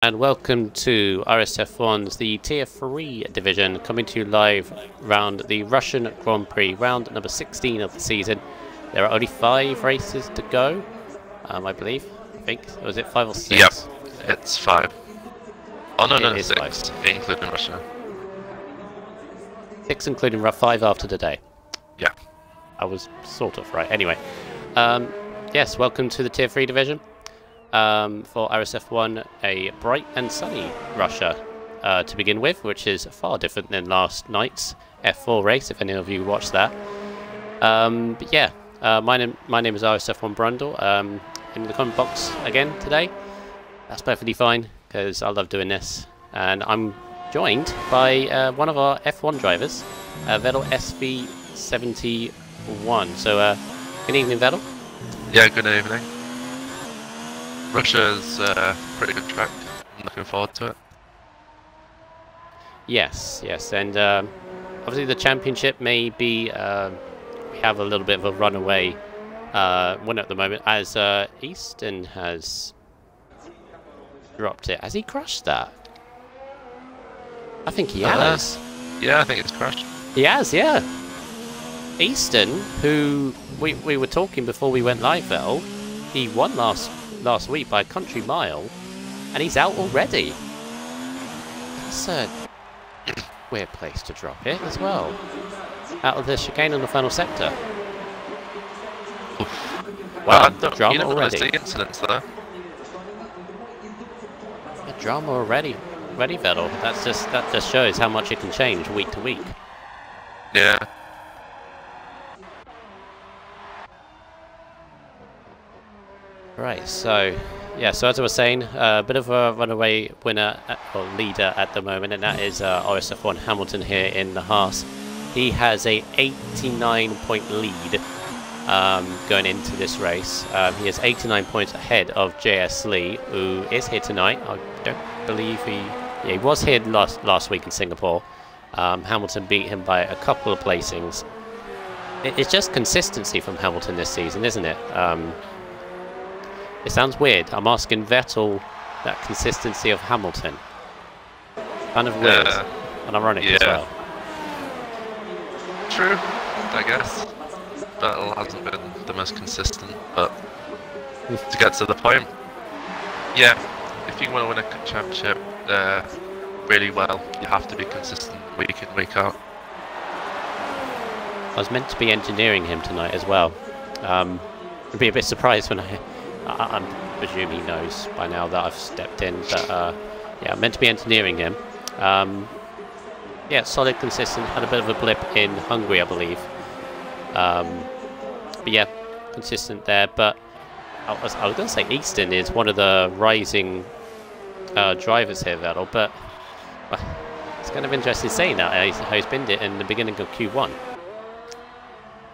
And welcome to RSF1's the Tier 3 division, coming to you live round the Russian Grand Prix, round number 16 of the season. There are only 5 races to go, I believe. I think. Or was it 5 or 6? Yep, it's 5. Oh, no, It is 6, 5. including Russia. 6 including 5 after today. Yeah. I was sort of right. Anyway, yes, welcome to the Tier 3 division. For RSF1, a bright and sunny Russia to begin with, which is far different than last night's F4 race, if any of you watched that. But yeah, my name is RSF1 Brundle. In the comment box again today. That's perfectly fine, because I love doing this. And I'm joined by one of our F1 drivers, Vettel SV71. So, good evening, Vettel. Yeah, good evening. Russia's a pretty good track. I'm looking forward to it. Yes, and obviously the championship may be, we have a little bit of a runaway winner at the moment, as Easton has dropped it. Has he crushed that? I think he has. Yeah, I think it's crashed. He has, yeah. Easton, who we were talking before we went live, Vettel, he won last week by a country mile, and he's out already. That's a weird place to drop it as well. Out of the chicane in the final sector. Wow, drama you don't already. see incidents there. Yeah, drama already, Vettel. That just shows how much it can change week to week. Yeah. Right, so as I was saying, a bit of a runaway winner or leader at the moment, and that is RSF1 Hamilton here in the Haas. He has a 89-point lead going into this race. He is 89 points ahead of JS Lee, who is here tonight. I don't believe he was here last week in Singapore. Hamilton beat him by a couple of placings. It's just consistency from Hamilton this season, isn't it? It sounds weird. I'm asking Vettel that consistency of Hamilton. Kind of weird and ironic as well. True, I guess. Vettel hasn't been the most consistent, but to get to the point, yeah, if you want to win a championship really well, you have to be consistent week in, week out. I was meant to be engineering him tonight as well. I'd be a bit surprised when I presume he knows by now that I've stepped in, but yeah, I'm meant to be engineering him. Yeah, solid, consistent. Had a bit of a blip in Hungary, I believe. But yeah, consistent there. But I was going to say Easton is one of the rising drivers here, Vettel. But it's kind of interesting saying that how he's been it in the beginning of Q1.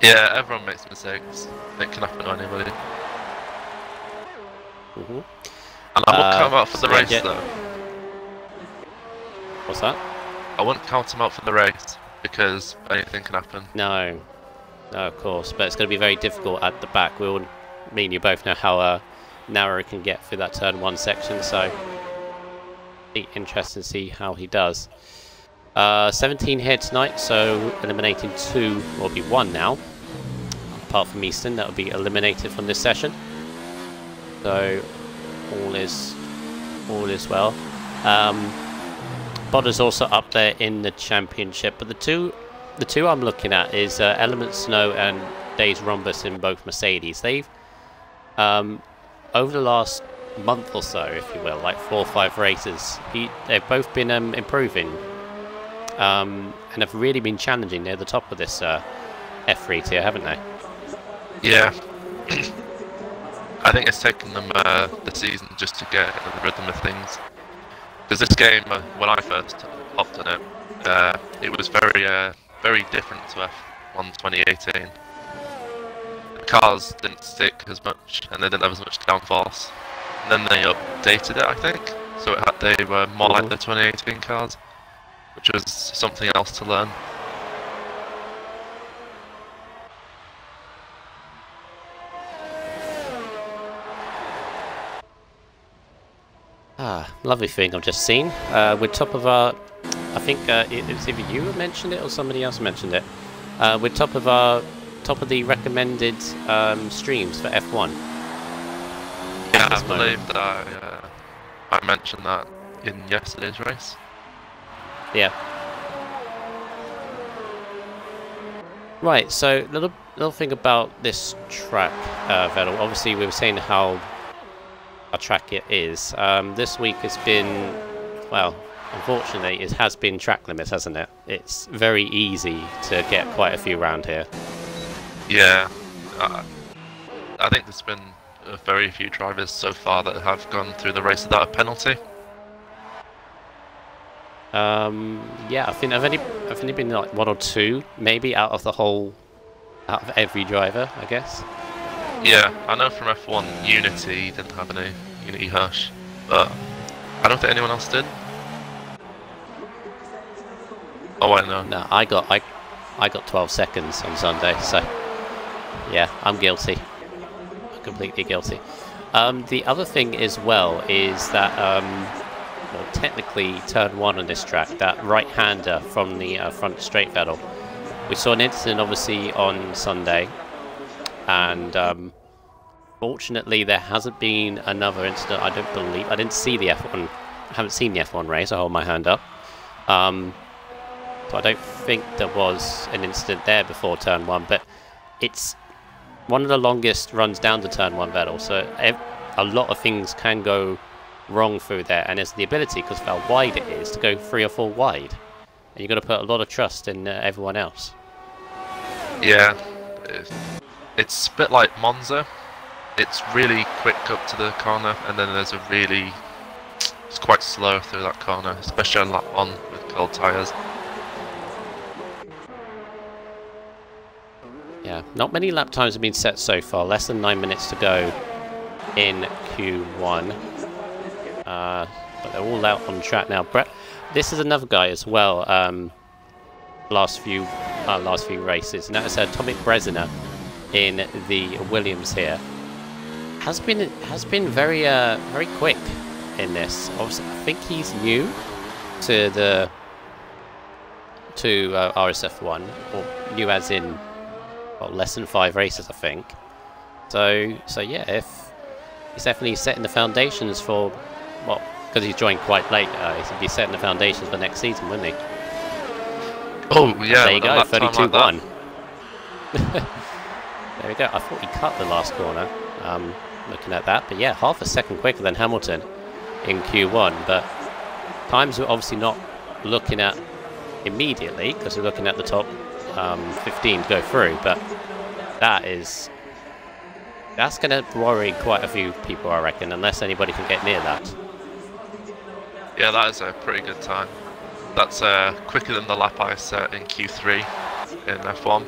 Yeah, everyone makes mistakes. It can happen to anybody. Mm-hmm. And I won't count him out for the race, though. What's that? I won't count him out for the race, because anything can happen. No, of course. But it's going to be very difficult at the back. Me and you both know how narrow it can get through that turn 1 section, so be interesting to see how he does. 17 here tonight, so eliminating 2 will be 1 now. Apart from Easton, that will be eliminated from this session. So all is well. Bottas also up there in the championship, but the two I'm looking at is Element Snow and Days Rhombus in both Mercedes. They've over the last month or so, if you will, like 4 or 5 races, they've both been improving and have really been challenging near the top of this F3 tier, haven't they? Yeah. I think it's taken them the season just to get the rhythm of things. Because this game, when I first hopped on it was very different to F1 2018. The cars didn't stick as much, and they didn't have as much downforce. And then they updated it, I think, so they were more like the 2018 cars, which was something else to learn. Lovely thing I've just seen. We're top of our... I think it was either you who mentioned it or somebody else mentioned it. We're top of the recommended streams for F1. Yeah, I believe that I mentioned that in yesterday's race. Yeah. Right, so little thing about this track, Vettel. Obviously, we were saying how a track it is. This week has been, well, unfortunately, it has been track limits, hasn't it? It's very easy to get quite a few round here. Yeah, I think there's been very few drivers so far that have gone through the race without a penalty. Yeah, I think I've only been like 1 or 2, maybe out of every driver, I guess. Yeah, I know from F1 Unity didn't have any Unity Hush, but I don't think anyone else did. Oh, I know. No, I got 12 seconds on Sunday, so yeah, I'm guilty. I'm completely guilty. The other thing as well is that, well, technically turn 1 on this track, that right-hander from the front straight Vettel. We saw an incident obviously on Sunday, and fortunately there hasn't been another incident. I don't believe. I didn't see the F1. I haven't seen the F1 race. I hold my hand up. So I don't think there was an incident there before turn 1, but it's one of the longest runs down to turn 1 Vettel, so a lot of things can go wrong through there, and there's the ability, because of how wide it is, to go 3 or 4 wide, and you've got to put a lot of trust in everyone else. Yeah, it's a bit like Monza. It's really quick up to the corner, and then it's quite slow through that corner, especially on lap 1 with cold tyres. Yeah, not many lap times have been set so far, less than 9 minutes to go in Q1. But they're all out on track now. This is another guy as well. Last few races, and that is Tomic Brezina in the Williams here. Has been very very quick in this. Obviously, I think he's new to RSF1, or new as in, well, less than 5 races, I think. So yeah, if he's definitely setting the foundations for, well, because he's joined quite late, he'd be setting the foundations for next season, wouldn't he? Oh yeah, there you go, 32-1. Like there we go. I thought he cut the last corner. Looking at that, but yeah, half a second quicker than Hamilton in Q1. But times we're obviously not looking at immediately, because we're looking at the top 15 to go through. But that's going to worry quite a few people, I reckon, unless anybody can get near that. Yeah, that is a pretty good time. That's quicker than the lap I set in Q3 in F1.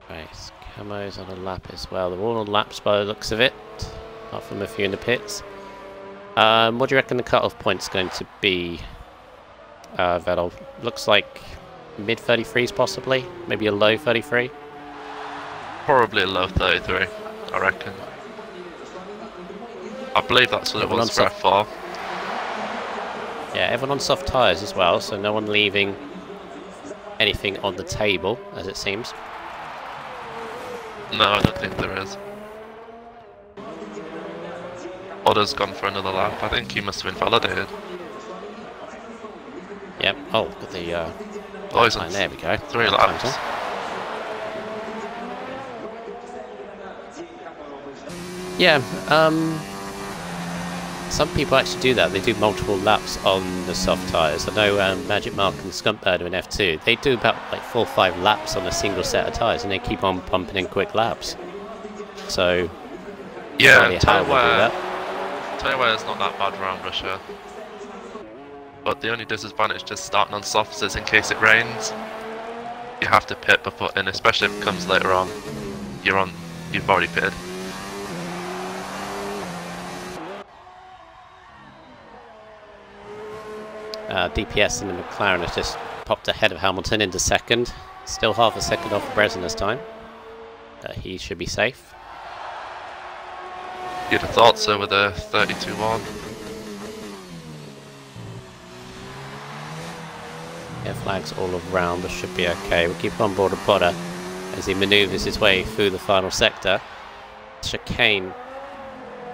Right, Camo's on a lap as well. They're all on laps by the looks of it, apart from a few in the pits. What do you reckon the cut-off point's going to be, Vettel? Looks like mid-33s possibly, maybe a low 33? Probably a low 33, I reckon. I believe that's what it was for F4. Yeah, everyone on soft tyres as well, so no one leaving anything on the table, as it seems. No, I don't think there is. Otter's gone for another lap. I think he must have been validated. Yep. Oh, got the oh, he's on there we go. 3 laps. Yeah, some people actually do that. They do multiple laps on the soft tyres. I know Magic Mark and Skunkbird in F2, they do about like 4 or 5 laps on a single set of tyres, and they keep on pumping in quick laps. So, yeah, Tailware is not that bad around Russia. But the only disadvantage to starting on softs is in case it rains, you have to pit before, and especially if it comes later on, you've already pitted. DPS in the McLaren has just popped ahead of Hamilton into second. Still half a second off Brezina's time. He should be safe. You'd have thought so with a 32-1. Yeah, flags all around. This should be okay. We'll keep on board of Potter as he manoeuvres his way through the final sector. Chicane,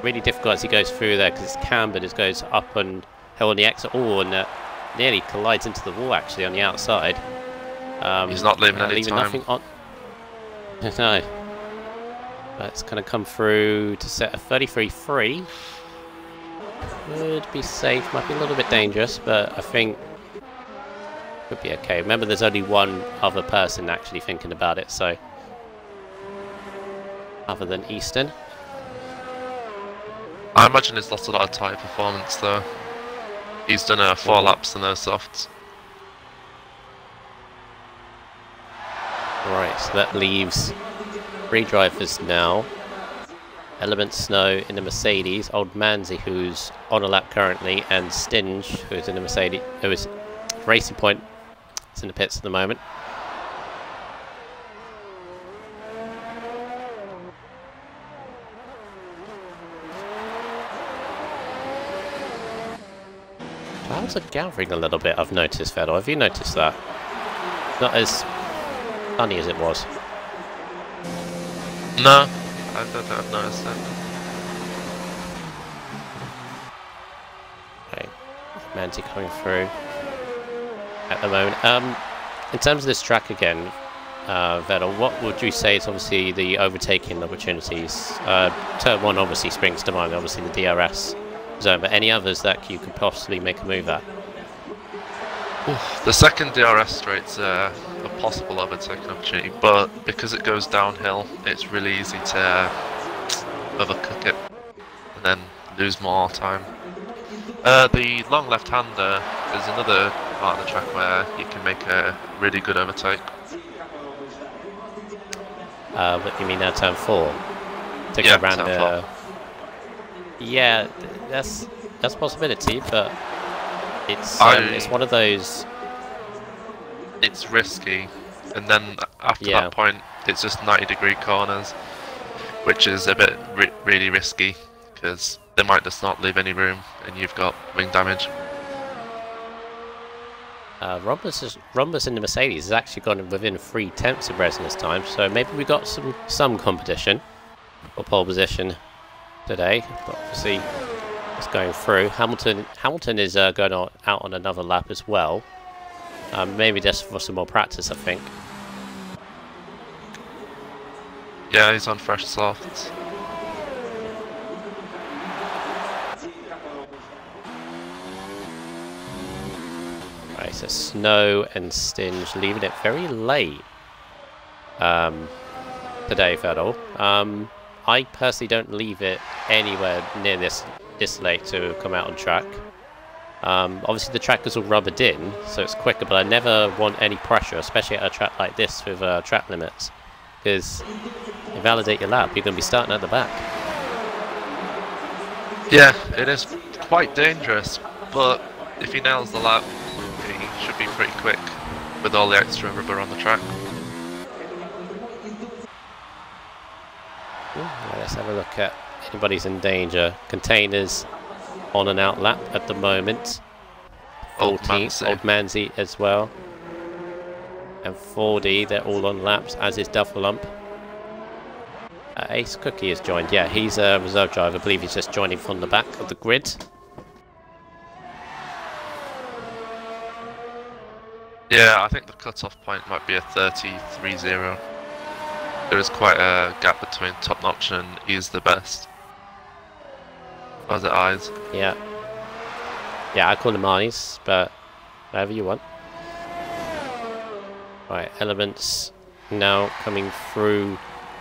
really difficult as he goes through there because it's cambered. It goes up and hill on the exit. Oh, and nearly collides into the wall actually on the outside. He's not leaving any leaving time. Nothing on. No. That's going to come through to set a 33-3. Could be safe. Might be a little bit dangerous, but I think could be okay. Remember, there's only one other person actually thinking about it, so other than Easton. I imagine he's lost a lot of tyre performance though. He's done 4 laps in those softs. Right, so that leaves 3 drivers now. Element Snow in the Mercedes, Old Manzi who's on a lap currently, and Stinge who's in the Mercedes, who is Racing Point. It's in the pits at the moment. Clouds are gathering a little bit, I've noticed, Vettel. Have you noticed that? Not as sunny as it was. No, I don't think I've noticed that. Okay, Manti coming through at the moment. In terms of this track again, Vettel, what would you say is obviously the overtaking opportunities? Turn 1 obviously springs to mind, obviously the DRS zone, but any others that you could possibly make a move at? The second DRS straight's a possible overtaking opportunity, but because it goes downhill, it's really easy to overcook it and then lose more time. The long left-hander is another part of the track where you can make a really good overtake. What you mean now, turn 4? To Yeah, go around turn 4. Yeah, that's a possibility, but it's one of those. It's risky, and then after that point, it's just 90-degree corners, which is a bit really risky because they might just not leave any room, and you've got wing damage. Rhombus in the Mercedes has actually gone within 3/10 of Bresnan this time, so maybe we got some competition for pole position today. But obviously, it's going through. Hamilton is going out on another lap as well. Maybe just for some more practice, I think. Yeah, he's on fresh softs. Right, so Snow and Stinge leaving it very late today, Vettel. I personally don't leave it anywhere near this late to come out on track. Obviously the track is all rubbered in, so it's quicker, but I never want any pressure, especially at a track like this with track limits, because you validate your lap, you're going to be starting at the back. Yeah, it is quite dangerous, but if he nails the lap, he should be pretty quick with all the extra rubber on the track. Right, let's have a look at anybody's in danger. Containers on and out lap at the moment. Old 14th, Old Manzi as well. And 4D, they're all on laps, as is Duffalump. Ace Cookie has joined. Yeah, he's a reserve driver. I believe he's just joining from the back of the grid. Yeah, I think the cut-off point might be a 33.0. There is quite a gap between Top Notch and He's the Best. Or is it Eyes? Yeah. Yeah, I call him Eyes, but whatever you want. Right, Elements now coming through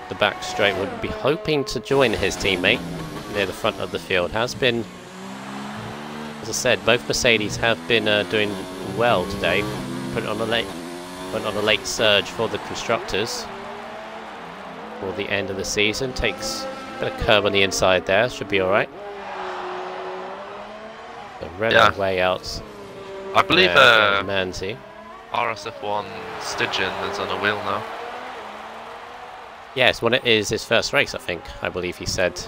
the back straight. Would be hoping to join his teammate near the front of the field. Has been, as I said, both Mercedes have been doing well today. Went on a late surge for the constructors for the end of the season. Takes a bit of curb on the inside there. Should be all right. The red way out. I believe Manzi. RSF1 Stygian is on a wheel now. Yes, when it is his first race, I think. I believe he said.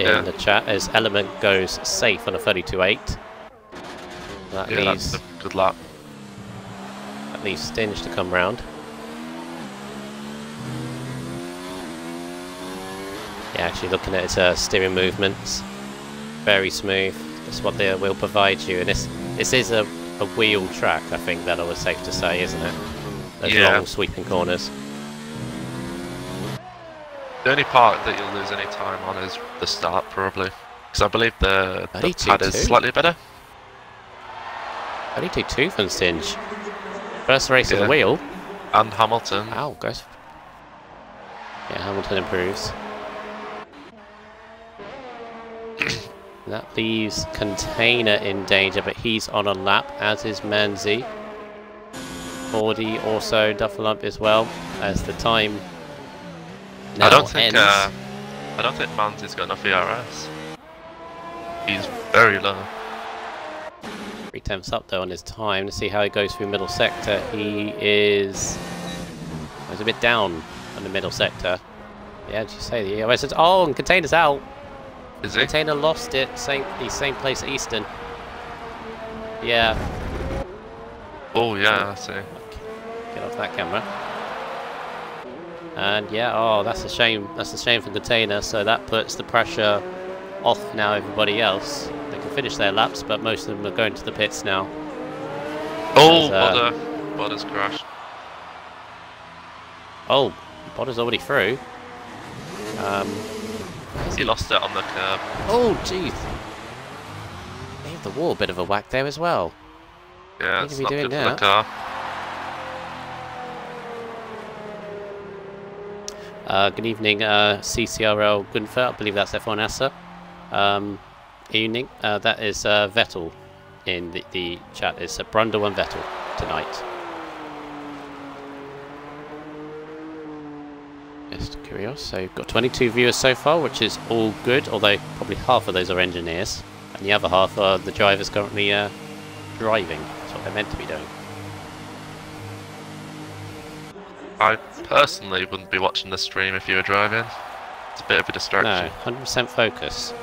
in the chat as Element goes safe on a 32.8. That leaves that's a good lap. That leaves Stinge to come round. Yeah, actually looking at its steering movements, very smooth. That's what they will provide you, and this is a wheel track. I think that was safe to say, isn't it? Those long sweeping corners. The only part that you'll lose any time on is the start, probably, because I believe the pad is slightly better. 32.2 from Stinge. First race of the wheel. And Hamilton. Ow, goes. Yeah, Hamilton improves. That leaves Container in danger, but he's on a lap, as is Manzi. Fordy also Duffalump as well, as the time now I don't think ends. Manzi's got enough ERS. He's very low. 3/10 up though on his time to see how he goes through middle sector. He's a bit down on the middle sector. Yeah, did you say the ERS? Oh, and Container's out. Is he? Container lost it. Same place at Eastern. Yeah. Oh yeah, I see. Get off that camera. And yeah, oh, that's a shame. That's a shame for Container. So that puts the pressure off now everybody else. They can finish their laps, but most of them are going to the pits now. Oh, Bottas crashed. Oh, Bottas already through. He lost it on the curb. Oh, jeez. Gave the wall a bit of a whack there as well. Yeah, it's not good for the car. Good evening, CCRL Gunther. I believe that's F1 Asa. Evening. That is Vettel in the chat. It's Brundle and Vettel tonight. Just curious. So you've got 22 viewers so far, which is all good, although probably half of those are engineers, and the other half are the drivers currently driving. That's what they're meant to be doing. I personally wouldn't be watching the stream if you were driving. It's a bit of a distraction. No, 100% focus.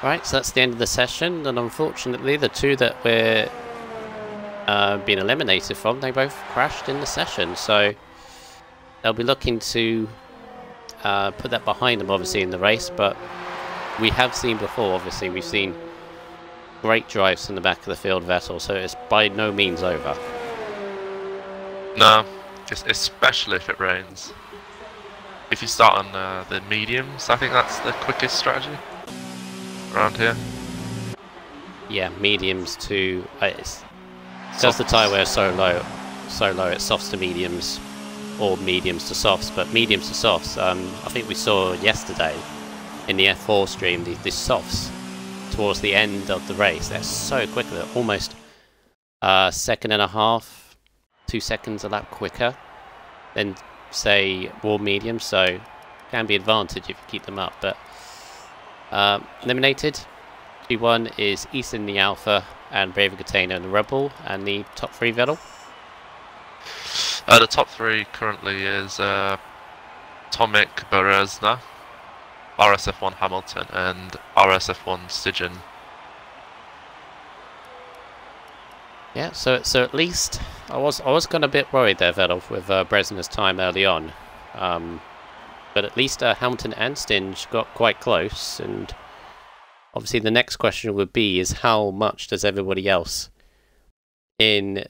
Right, so that's the end of the session, and unfortunately the two that we're being eliminated from, they both crashed in the session, so they'll be looking to put that behind them obviously in the race, but we have seen before, obviously, we've seen great drives from the back of the field, Vettel, so it's by no means over. No, especially if it rains. If you start on the mediums, I think that's the quickest strategy around here. Yeah, mediums to... because the tyre wear is so low, it's softs to mediums, or mediums to softs, but mediums to softs, I think we saw yesterday in the F4 stream, the softs towards the end of the race, they're so quick, they're almost second and a half, 2 seconds a lap quicker than, say, warm mediums, so can be advantage if you keep them up. But eliminated, G1 is Easton the Alpha, and Brave Container and the Rebel, and the top 3 Vettel. The top 3 currently is Tomic Berezna, RSF1 Hamilton, and RSF1 Stigen. Yeah, so at least I was kind of a bit worried there, Vettel, with Bresna's time early on, but at least Hamilton and Stinge got quite close, and obviously the next question would be is how much does everybody else in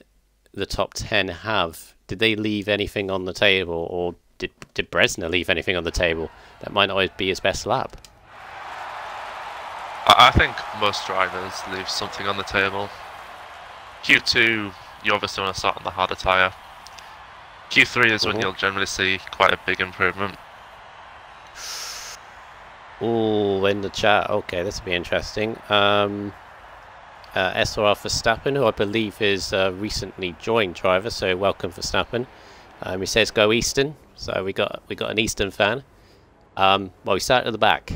the top 10 have? Did they leave anything on the table, or did Bresna leave anything on the table? That might not always be his best lap. I think most drivers leave something on the table. Q2, you obviously want to start on the harder tyre. Q3 is when you'll generally see quite a big improvement. Oh, in the chat. Okay, this will be interesting. SRR Verstappen, who I believe is a recently joined driver, so welcome Verstappen. He says go Eastern, so we got an Eastern fan. Well, he started at the back,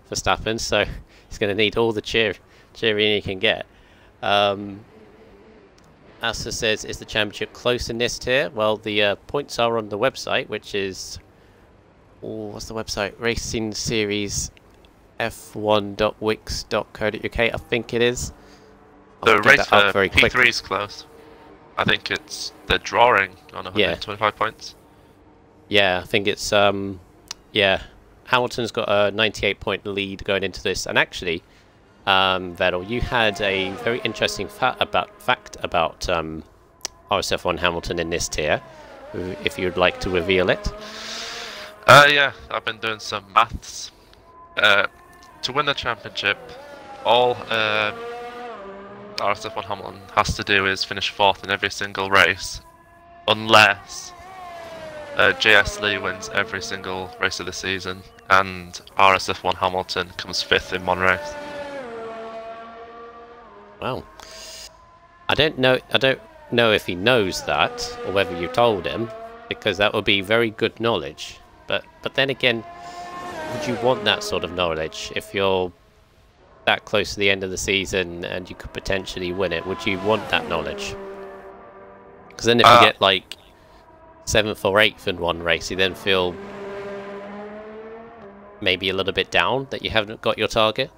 Verstappen, so he's going to need all the cheering he can get. Asa says, is the championship close in this tier? Well, the points are on the website, which is what's the website? Racing Series f1.wix.co.uk, I think it is. The race for P3 is close. I think they're drawing on 125 points. Yeah, I think it's yeah. Hamilton's got a 98-point lead going into this, and actually, Vettel, you had a very interesting fact about RSF1 Hamilton in this tier. If you'd like to reveal it. Yeah, I've been doing some maths. To win the championship, all RSF1 Hamilton has to do is finish 4th in every single race, unless JS Lee wins every single race of the season, and RSF1 Hamilton comes 5th in one race. Wow. I don't know if he knows that, or whether you told him, because that would be very good knowledge. But then again, would you want that sort of knowledge if you're that close to the end of the season and you could potentially win it? Would you want that knowledge? Because then if you get like 7th or 8th in one race, you then feel maybe a little bit down that you haven't got your target.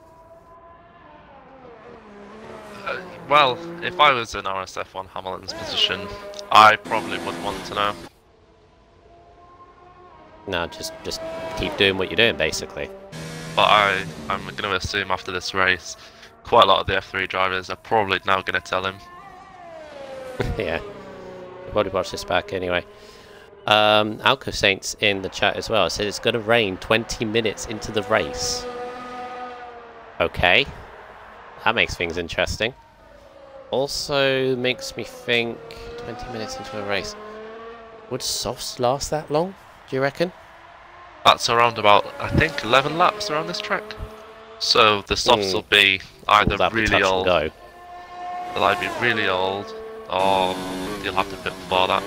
Well, if I was in RSF1 Hamilton's position, I probably would want to know. No, just keep doing what you're doing, basically. But I'm going to assume after this race, quite a lot of the F3 drivers are probably now going to tell him. Yeah, I'll probably watch this back anyway. Alco Saints in the chat as well said it's going to rain 20 minutes into the race. Okay, that makes things interesting. Also makes me think 20 minutes into a race. Would softs last that long, do you reckon? That's around about, I think, 11 laps around this track. So the softs will be either really old, they'll either be really old, or you'll have to pit before that.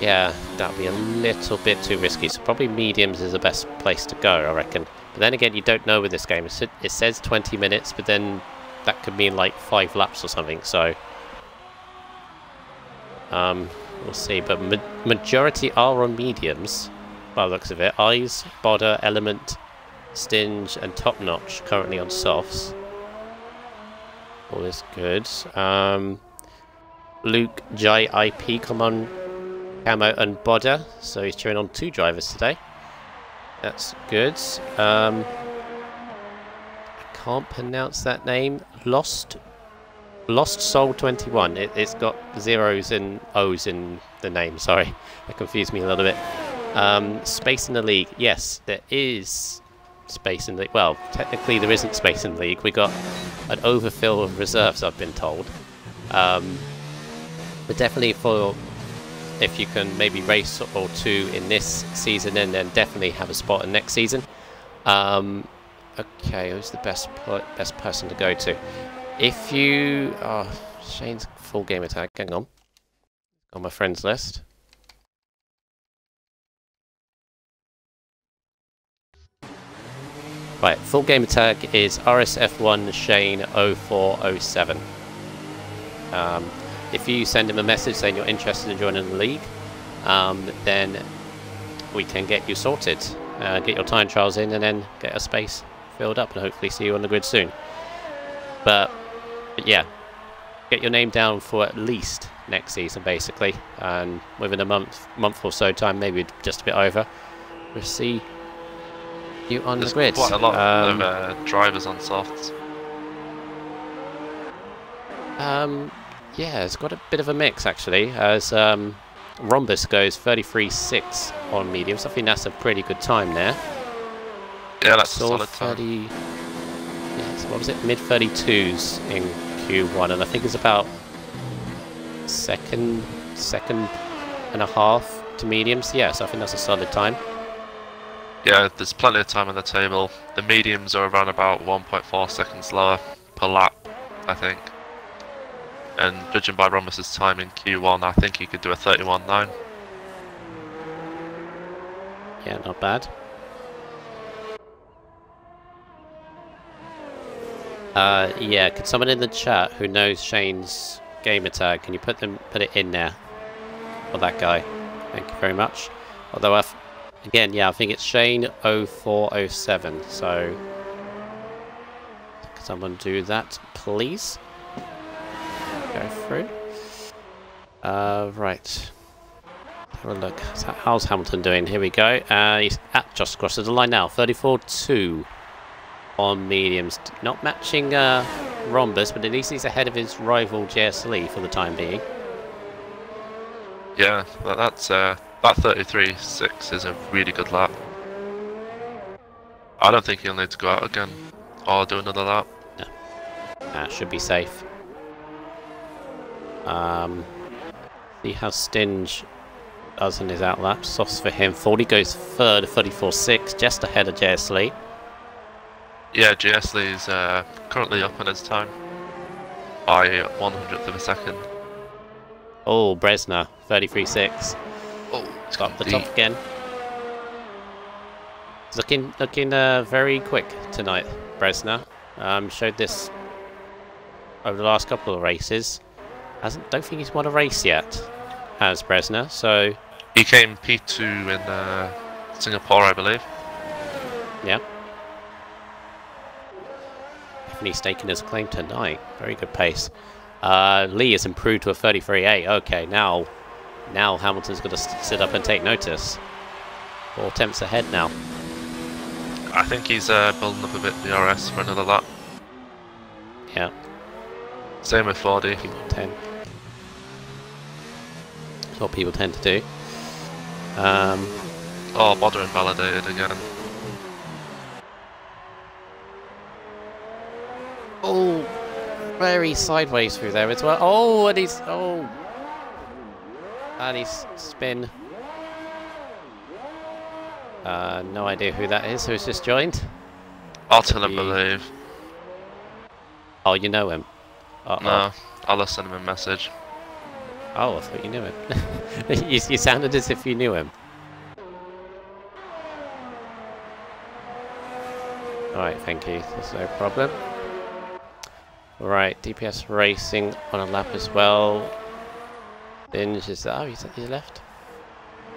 Yeah, that'd be a little bit too risky, so probably mediums is the best place to go, I reckon. But then again, you don't know with this game. It says 20 minutes, but then that could mean like 5 laps or something, so... we'll see, but majority are on mediums, by the looks of it. Eyes, Bodder, Element, Stinge, and Top Notch currently on softs. All is good. Luke, Jai, IP come on Camo and Bodder, so he's cheering on 2 drivers today. That's good. I can't pronounce that name. Lost Soul 21. It's got zeros and O's in the name. Sorry, that confused me a little bit. Space in the league. Yes, there is space in the... Well, technically there isn't space in the league. We got an overfill of reserves, I've been told. But definitely for... If you can maybe race or 2 in this season and then definitely have a spot in next season. Okay, who's the best person to go to? If you... Oh, Shane's full game attack. Hang on. On my friends list. Right, full game attack is RSF1 Shane 0407. If you send him a message saying you're interested in joining the league, then we can get you sorted. Get your time trials in and then get a space filled up and hopefully see you on the grid soon. But yeah, get your name down for at least next season, basically, and within a month or so time, maybe just a bit over, we'll see you on the grid. Quite a lot of drivers on softs. Yeah, it's got a bit of a mix actually, as Rhombus goes 33.6 on mediums. I think that's a pretty good time there. Yeah, that's a solid time. Yes, what was it? Mid 32s in Q1, and I think it's about second and a half to mediums. Yeah, so I think that's a solid time. Yeah, there's plenty of time on the table. The mediums are around about 1.4 seconds lower per lap, I think. And judging by Rhombus's time in Q1, I think he could do a 31.9. Yeah, not bad. Yeah, could someone in the chat who knows Shane's gamer tag, can you put it in there for that guy? Thank you very much. Although, again, yeah, I think it's Shane 0407. So, can someone do that, please? Go through. Right. Have a look. How's Hamilton doing? Here we go. He's just crossed the line now. 34.2 on mediums. Not matching Rhombus, but at least he's ahead of his rival JSL for the time being. Yeah, that's that 33.6 is a really good lap. I don't think he'll need to go out again or do another lap. No. That should be safe. See how Stinge does in his outlap. Softs for him. 40 goes third, 34.6, just ahead of JSL. Yeah, JSL is currently up on his time by 100th of a second. Oh, Bresner, 33.6. Oh, it's Got the top again. It's looking very quick tonight, Bresner. Showed this over the last couple of races. Don't think he's won a race yet, has Bresner, so... He came P2 in Singapore, I believe. Yeah. Definitely staking his claim tonight. Very good pace. Lee has improved to a 33.8. Okay, now Hamilton's got to sit up and take notice. 4 attempts ahead now. I think he's building up a bit DRS for another lap. Yeah. Same with 40. 10. That's what people tend to do. Oh, Bodder invalidated again. Oh, very sideways through there as well. Oh, and he's spin. No idea who that is. Who's just joined? I'll tell him, believe. Oh, you know him. No, I'll send him a message. Oh, I thought you knew him. you sounded as if you knew him. Alright, thank you. There's no problem. Right, DPS Racing on a lap as well. Binge is... Oh, he's left.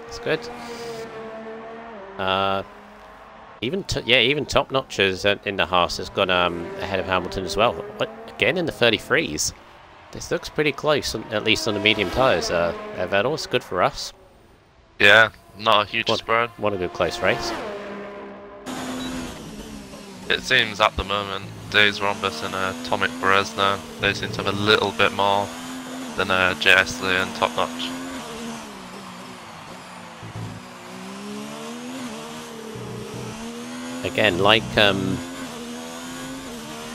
That's good. Even Top Notchers in the Haas has gone ahead of Hamilton as well. But again in the 33s. This looks pretty close, at least on the medium tyres. Vettel, it's good for us. Yeah, not a huge spread. What a good close race. It seems at the moment, Days Rhombus and Tomic Bresner, they seem to have a little bit more than JSL and Top Notch. Again, like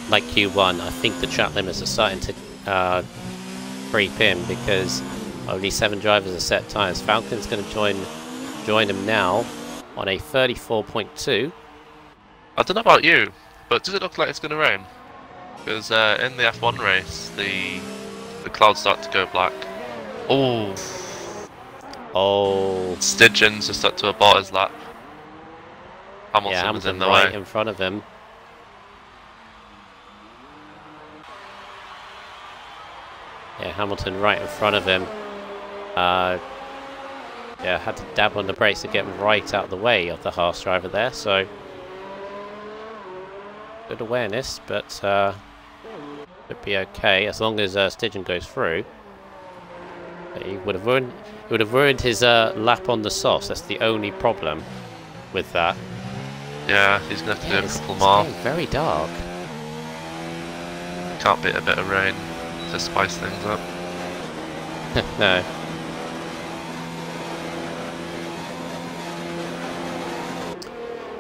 Q1, I think the track limits are starting to creep in because only 7 drivers are set tyres. Falcon's going to join them now on a 34.2. I don't know about you, but does it look like it's going to rain? Because in the F1 race, the clouds start to go black. Oh, Stidgens just started to abort his lap. Hamilton was in the right way. in front of him. Yeah, Hamilton right in front of him. Yeah, had to dab on the brakes to get right out of the way of the Haas driver there, so... Good awareness, but should be okay as long as Stidgen goes through. He would have ruined his lap on the softs. That's the only problem with that. Yeah, he's going to have to do a couple more. It's very dark. Can't beat a bit of rain to spice things up. No.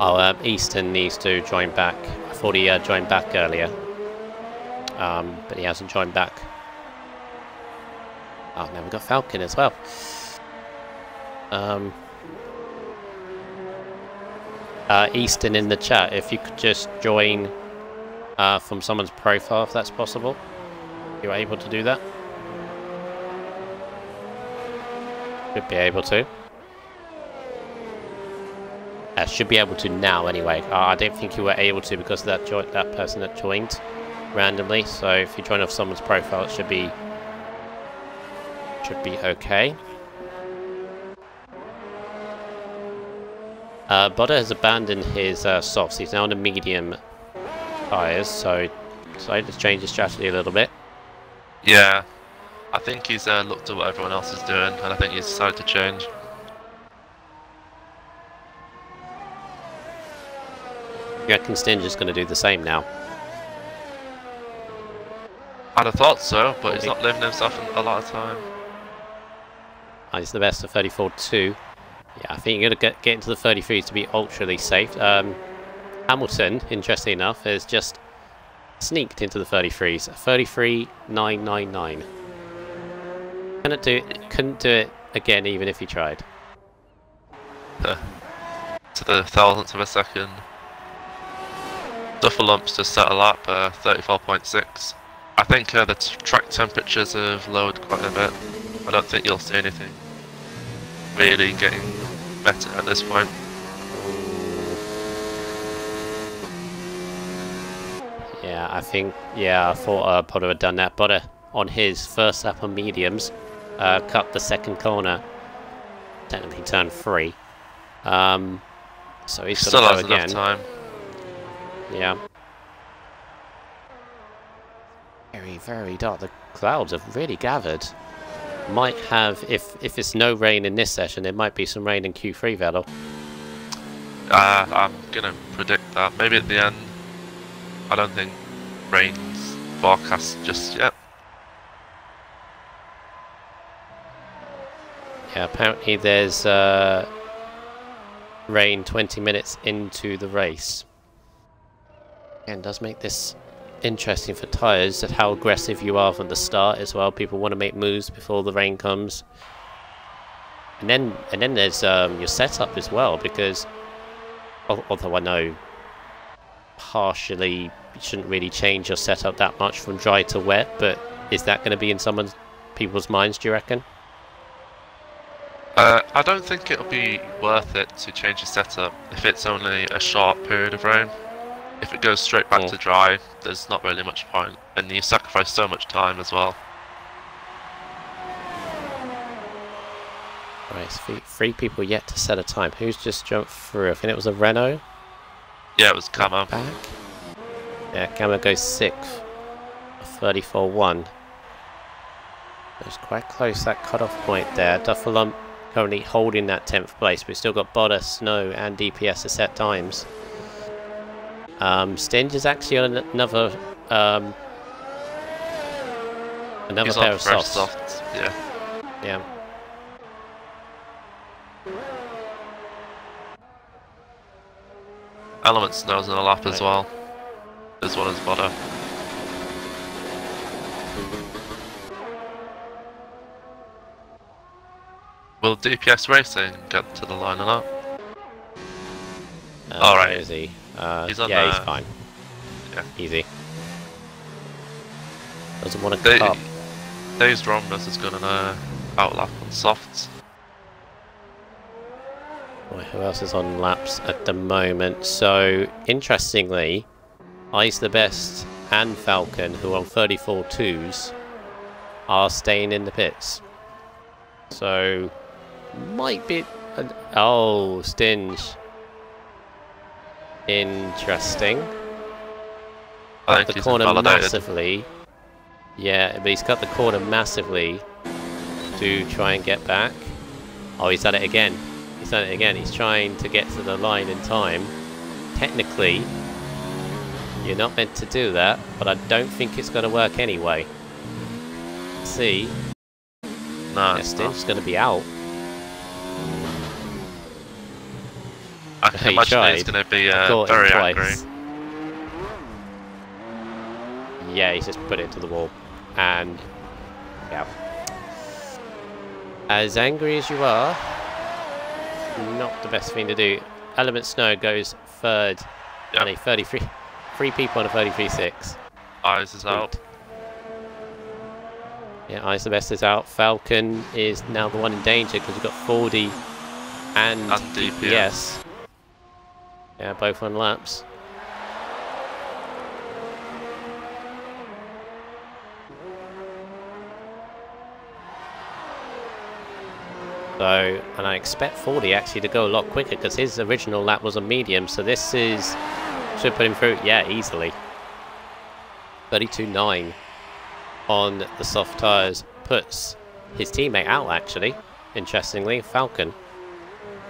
Oh, Easton needs to join back. I thought he joined back earlier, but he hasn't joined back. Oh, now we've got Falcon as well. Easton in the chat, if you could just join from someone's profile, if that's possible. You're able to do that? Should be able to. Should be able to now anyway. I don't think you were able to because of that person that joined randomly. So if you join off someone's profile, it should be okay. Bodder has abandoned his softs. He's now on the medium tyres, so decided to change his strategy a little bit. Yeah, I think he's looked at what everyone else is doing, and I think he's decided to change. You reckon Stinger's going to do the same now? I'd have thought so, but he's not leaving himself a lot of time. He's the best of 34.2. Yeah, I think you're going to get into the 33s to be ultra safe. Hamilton, interestingly enough, has just sneaked into the 33s. 33.999. Couldn't do it again, even if he tried. To the thousandth of a second. Duffalumps just set a lap, 34.6. I think the track temperatures have lowered quite a bit. I don't think you'll see anything really getting better at this point. Yeah, I thought Potter had done that. Potter, on his first lap on mediums, cut the second corner, technically turned free. So he's still got to has go again. Enough time. Yeah. Very, very dark. The clouds have really gathered. Might have, if it's no rain in this session, there might be some rain in Q3, Vettel. I'm gonna predict that. Maybe at the end. I don't think rain's forecast just yet. Yeah, apparently there's rain 20 minutes into the race. Again, does make this interesting for tyres, that how aggressive you are from the start as well. People want to make moves before the rain comes. And then there's your setup as well, because although I know partially you shouldn't really change your setup that much from dry to wet, but is that going to be in people's minds, do you reckon? I don't think it'll be worth it to change your setup if it's only a short period of rain. If it goes straight back to dry, there's not really much point, and you sacrifice so much time as well. Right, three people yet to set a time. Who's just jumped through? I think it was a Renault. Yeah, it was Camo. Back. Yeah, Camo goes 6th. 34.1. It's quite close, that cut-off point there. Duffalump currently holding that 10th place. We've still got Bodder, Snow, and DPS to set times. Stinger's actually on another pair of softs. Yeah. Element Snow's in a lap as well, as well as Bodder. Will DPS Racing get to the line or not? Alright. Is he? He's on he's fine. Yeah. Easy. Doesn't want to cut. Dazed Romulus is going to outlap on softs. Boy, who else is on laps at the moment? So, interestingly, Ice the Best and Falcon, who are on 34.2s, are staying in the pits. So, might be... oh, Stinge. Interesting. I Cut think the corner massively. Yeah, but he's cut the corner massively to try and get back. Oh, he's done it again. He's done it again. He's trying to get to the line in time. Technically, you're not meant to do that, but I don't think it's going to work anyway. Let's see. No, yeah, Stinge's going to be out. I can imagine he's going to be very angry. Yeah, he's just put it to the wall. And, yeah. As angry as you are, not the best thing to do. Element Snow goes third. Yep. And a 33. 3 people on a 33.6. Eyes is out. Yeah, Eyes the Best is out. Falcon is now the one in danger because we've got 40 and DPS. Yeah, both on laps. So, and I expect Fordy actually to go a lot quicker because his original lap was a medium, so this should put him through, yeah, easily. 32.9 on the soft tyres puts his teammate out, actually, interestingly, Falcon.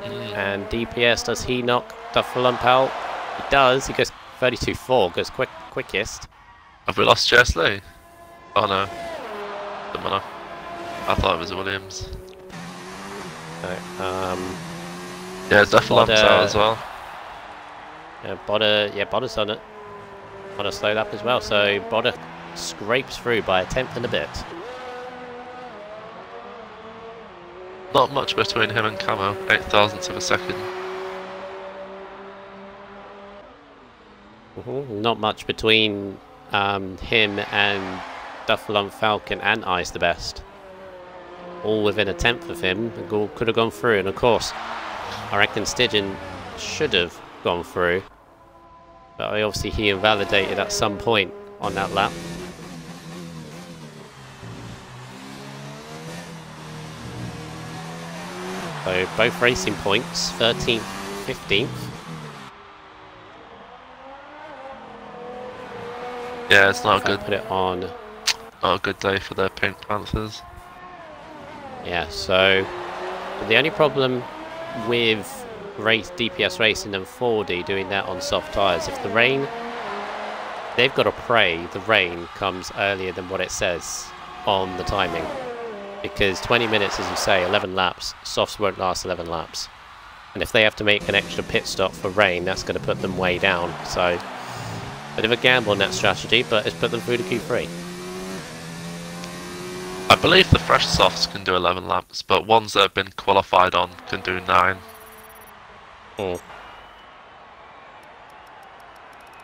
And DPS, does he knock Duffalump out? He does, he goes 32.4, goes quickest. Have we lost Chesley? Oh no. Don't matter. I thought it was Williams. No, yeah, Duffalum's out as well. Bodder's on it. On a slow lap as well, so Bodder scrapes through by a tenth and a bit. Not much between him and Camo, 0.08 of a second. Not much between him and Duffalump, Falcon and Ice the Best. All within a tenth of him. The goal could have gone through, and of course, I reckon Stygian should have gone through. But obviously he invalidated at some point on that lap. So both racing points, 13th, 15th. Yeah, it's not a good. Put it on. Not a good day for the Pink Panthers. Yeah, so the only problem with DPS Racing and 4D doing that on soft tyres, if the rain, they've got to pray the rain comes earlier than what it says on the timing, because 20 minutes, as you say, 11 laps, softs won't last 11 laps, and if they have to make an extra pit stop for rain, that's going to put them way down. So bit of a gamble on that strategy, but it's put them through to Q3. I believe the fresh softs can do 11 laps, but ones that have been qualified on can do 9.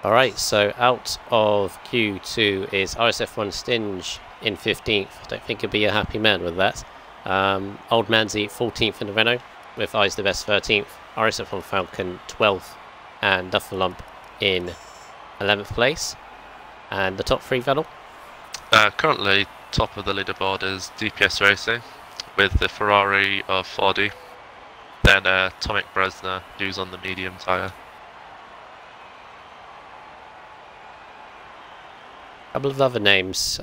Alright, so out of Q2 is RSF1 Stinge in 15th. I don't think he'll be a happy man with that. Old Manzi 14th in the Renault, with Eyes the Best 13th, RSF1 Falcon 12th, and Duffalump in 11th place. And the top three, Vettel? Currently, top of the leaderboard is DPS Racing, with the Ferrari of 4D. Then Tomek Bresner, who's on the medium tyre. A couple of other names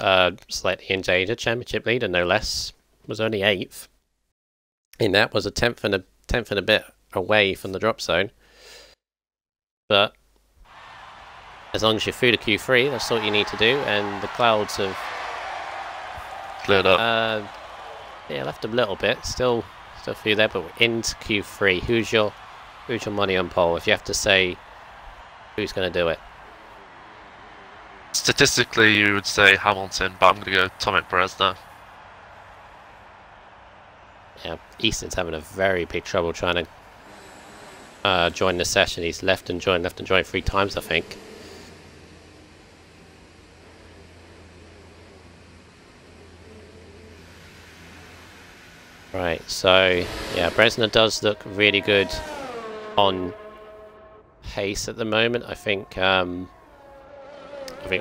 slightly in danger. Championship leader, no less, was only 8th. And that was a tenth and a bit away from the drop zone. But as long as you're through to Q3, that's all you need to do. And the clouds have cleared up. Yeah, left a little bit. Still a few there, but we're into Q3. Who's your money on pole? If you have to say who's going to do it. Statistically, you would say Hamilton, but I'm going to go Tomek Bresner. Yeah, Easton's having a very big trouble trying to join the session. He's left and joined 3 times, I think. Right, so yeah, Bresner does look really good on pace at the moment. I think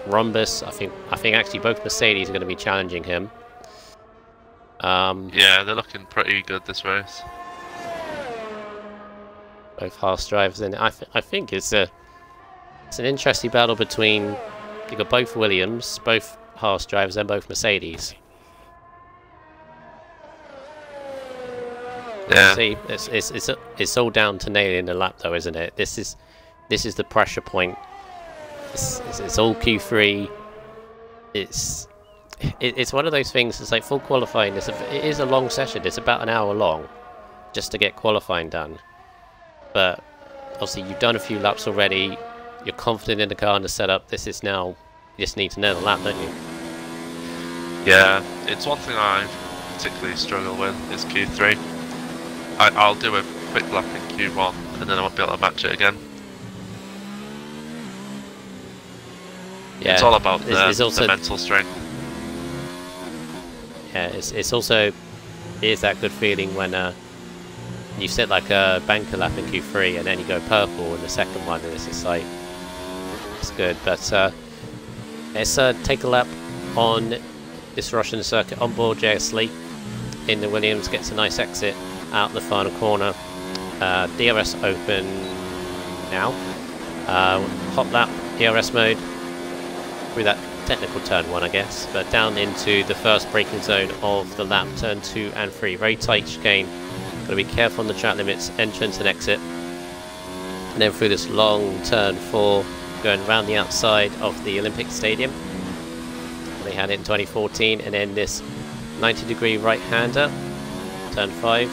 Rhombus. I think actually both Mercedes are going to be challenging him. Yeah, they're looking pretty good this race. Both Haas drivers, and I think it's an interesting battle between you've got both Williams, both Haas drivers, and both Mercedes. Yeah. See, it's all down to nailing the lap, though, isn't it? This is the pressure point. It's all Q3. It's one of those things. It's like full qualifying. It is a long session. It's about an hour long, just to get qualifying done. But obviously, you've done a few laps already. You're confident in the car and the setup. This is now. You just need to nail the lap, don't you? Yeah, it's one thing I particularly struggle with is Q3. I'll do a quick lap in Q1 and then I won't be able to match it again. Yeah, it's all about the mental strength. Yeah, it's also it is that good feeling when you sit like a banker lap in Q3 and then you go purple in the second one, and it's just like it's good. But let's take a lap on this Russian circuit on board. JS Lee in the Williams gets a nice exit out the final corner. DRS open now. Hot lap, DRS mode, through that technical turn 1 I guess, but down into the first braking zone of the lap, turn 2 and 3. Very tight chicane, got to be careful on the track limits, entrance and exit. And then through this long turn 4, going around the outside of the Olympic Stadium. They had it in 2014, and then this 90-degree right-hander, turn 5,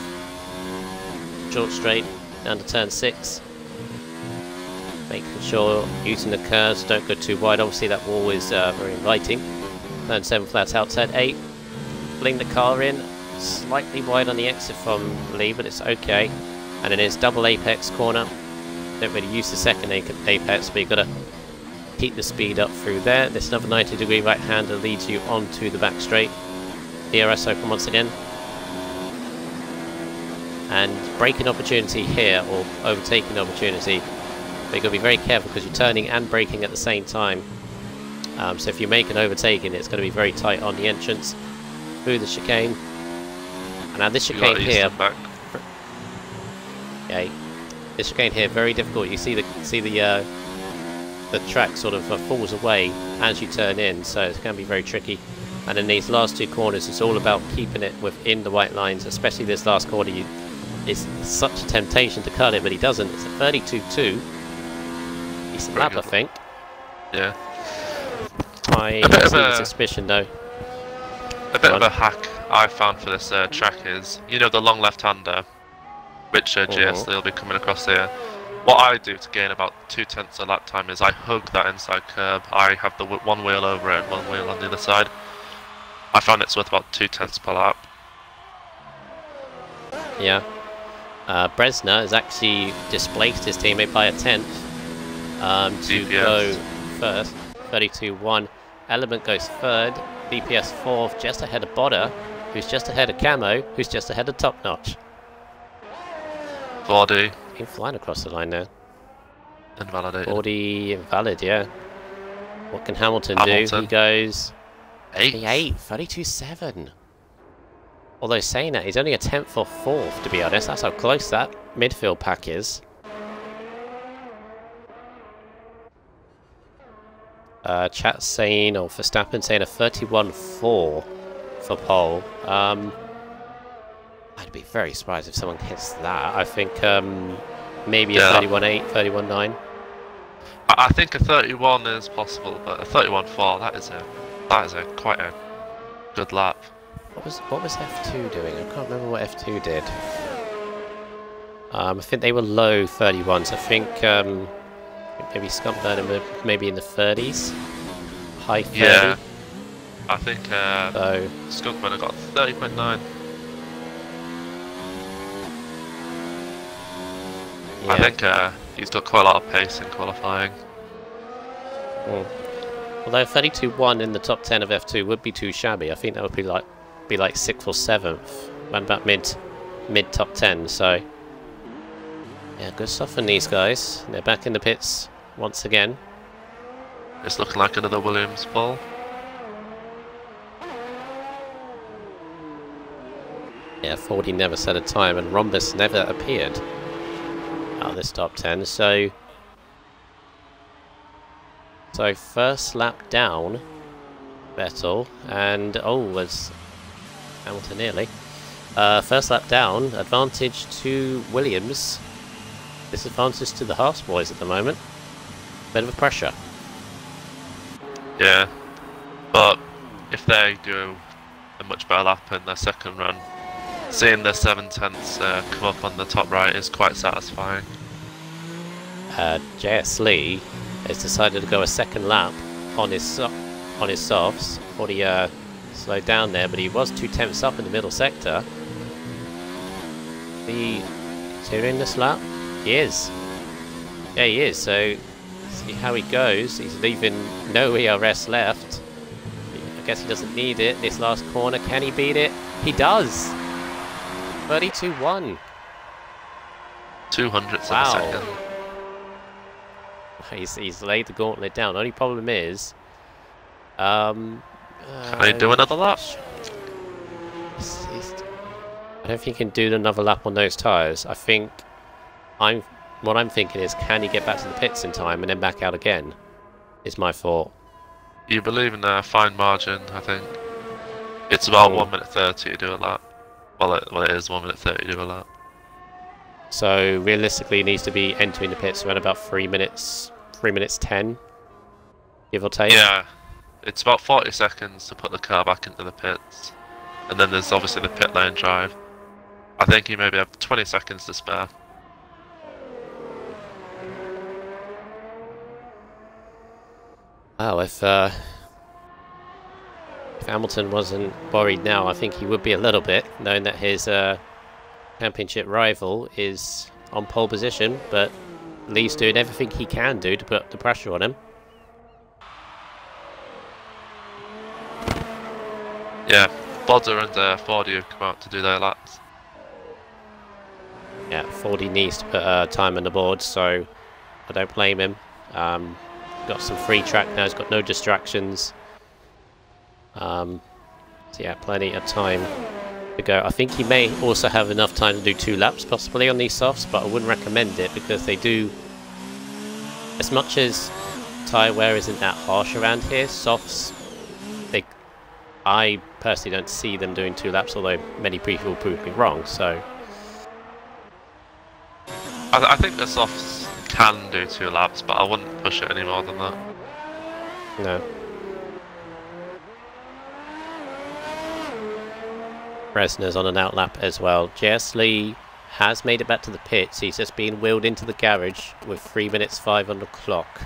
short straight, down to turn 6. Making sure using the curves, don't go too wide. Obviously that wall is very inviting. Turn 7 flat out, turn 8. Bring the car in, slightly wide on the exit from Lee, but it's okay. And then it's double apex corner. Don't really use the second apex, but you've got to keep the speed up through there. This another 90-degree right-hander leads you onto the back straight. DRS open once again. And braking opportunity here, or overtaking opportunity. But you've got to be very careful because you're turning and braking at the same time. So if you make an overtaking, it's going to be very tight on the entrance through the chicane. And now this chicane here, yeah, this chicane here very difficult. You see the track sort of falls away as you turn in, so it's going to be very tricky. And in these last 2 corners, it's all about keeping it within the white lines, especially this last corner. It's such a temptation to cut it, but he doesn't. It's a 32.2. Decent lap, I think. Yeah. I have a suspicion, though. A bit of a hack I found for this track is, you know, the long left-hander, which GS will be coming across here. What I do to gain about 2/10 of lap time is I hug that inside curb. I have the one wheel over it and one wheel on the other side. I found it's worth about 2/10 per lap. Yeah. Bresner has actually displaced his teammate by a 10th to go first. 32.1. Element goes 3rd. BPS 4th, just ahead of Bodder, who's just ahead of Camo, who's just ahead of Top Notch. 4D. Been flying across the line there. Invalidated. 40 invalid, yeah. What can Hamilton do? He goes 8. 32.7. Although saying that, he's only a 10th or 4th, to be honest. That's how close that midfield pack is. Chat saying, or Verstappen saying a 31.4 for pole. I'd be very surprised if someone hits that. I think maybe a 31.8, 31.9. I think a 31 is possible, but a 31.4, that is quite a good lap. What was F2 doing? I can't remember what F2 did. I think they were low 31s. I think maybe Scott Burnham maybe in the 30s, high 30. Yeah, I think Skunk Burnham got 30.9. Yeah. I think he's got quite a lot of pace in qualifying. Although 32.1 in the top 10 of F2 would be too shabby. I think that would be like 6th or 7th, around about mid top 10. So yeah, good stuff from these guys. They're back in the pits once again. It's looking like another Williams ball. Yeah, 40 never set a time, and Rhombus never appeared out of this top 10. So first lap down, Vettel, and was Hamilton nearly. First lap down, advantage to Williams. Disadvantage to the Haas boys at the moment. Bit of a pressure. Yeah, but if they do a much better lap in their second run, seeing the 7/10ths come up on the top right is quite satisfying. JS Lee has decided to go a second lap on his softs. Thought he slowed down there, but he was 2/10ths up in the middle sector. He continuing this lap? He is. Yeah, he is. So see how he goes. He's leaving no ERS left. I guess he doesn't need it. This last corner, can he beat it? He does. 32.1. 200ths of a second. He's laid the gauntlet down. Only problem is, can he do another lap? I don't think he can do another lap on those tyres. I think what I'm thinking is, can he get back to the pits in time and then back out again? Is my thought. You believe in a fine margin, I think. It's about 1 minute 30 to do a lap. Well, it is 1 minute 30 to do a lap. So realistically, he needs to be entering the pits around about 3 minutes 10, give or take. Yeah, it's about 40 seconds to put the car back into the pits, and then there's obviously the pit lane drive. I think he maybe have 20 seconds to spare. Well, if Hamilton wasn't worried now, I think he would be a little bit, knowing that his championship rival is on pole position, but Lee's doing everything he can do to put the pressure on him. Yeah, Bodder and Fordy have come out to do their laps. Yeah, Fordy needs to put time on the board, so I don't blame him. Got some free track now, he's got no distractions. So yeah, plenty of time to go. I think he may also have enough time to do 2 laps possibly on these softs, but I wouldn't recommend it because they do, as much as tyre wear isn't that harsh around here, softs, I personally don't see them doing 2 laps, although many people prove me wrong, so. I think the softs can do 2 laps, but I wouldn't push it any more than that. No. Bresner's on an outlap as well. JS Lee has made it back to the pits. He's just been wheeled into the garage with 3 minutes 5 on the clock.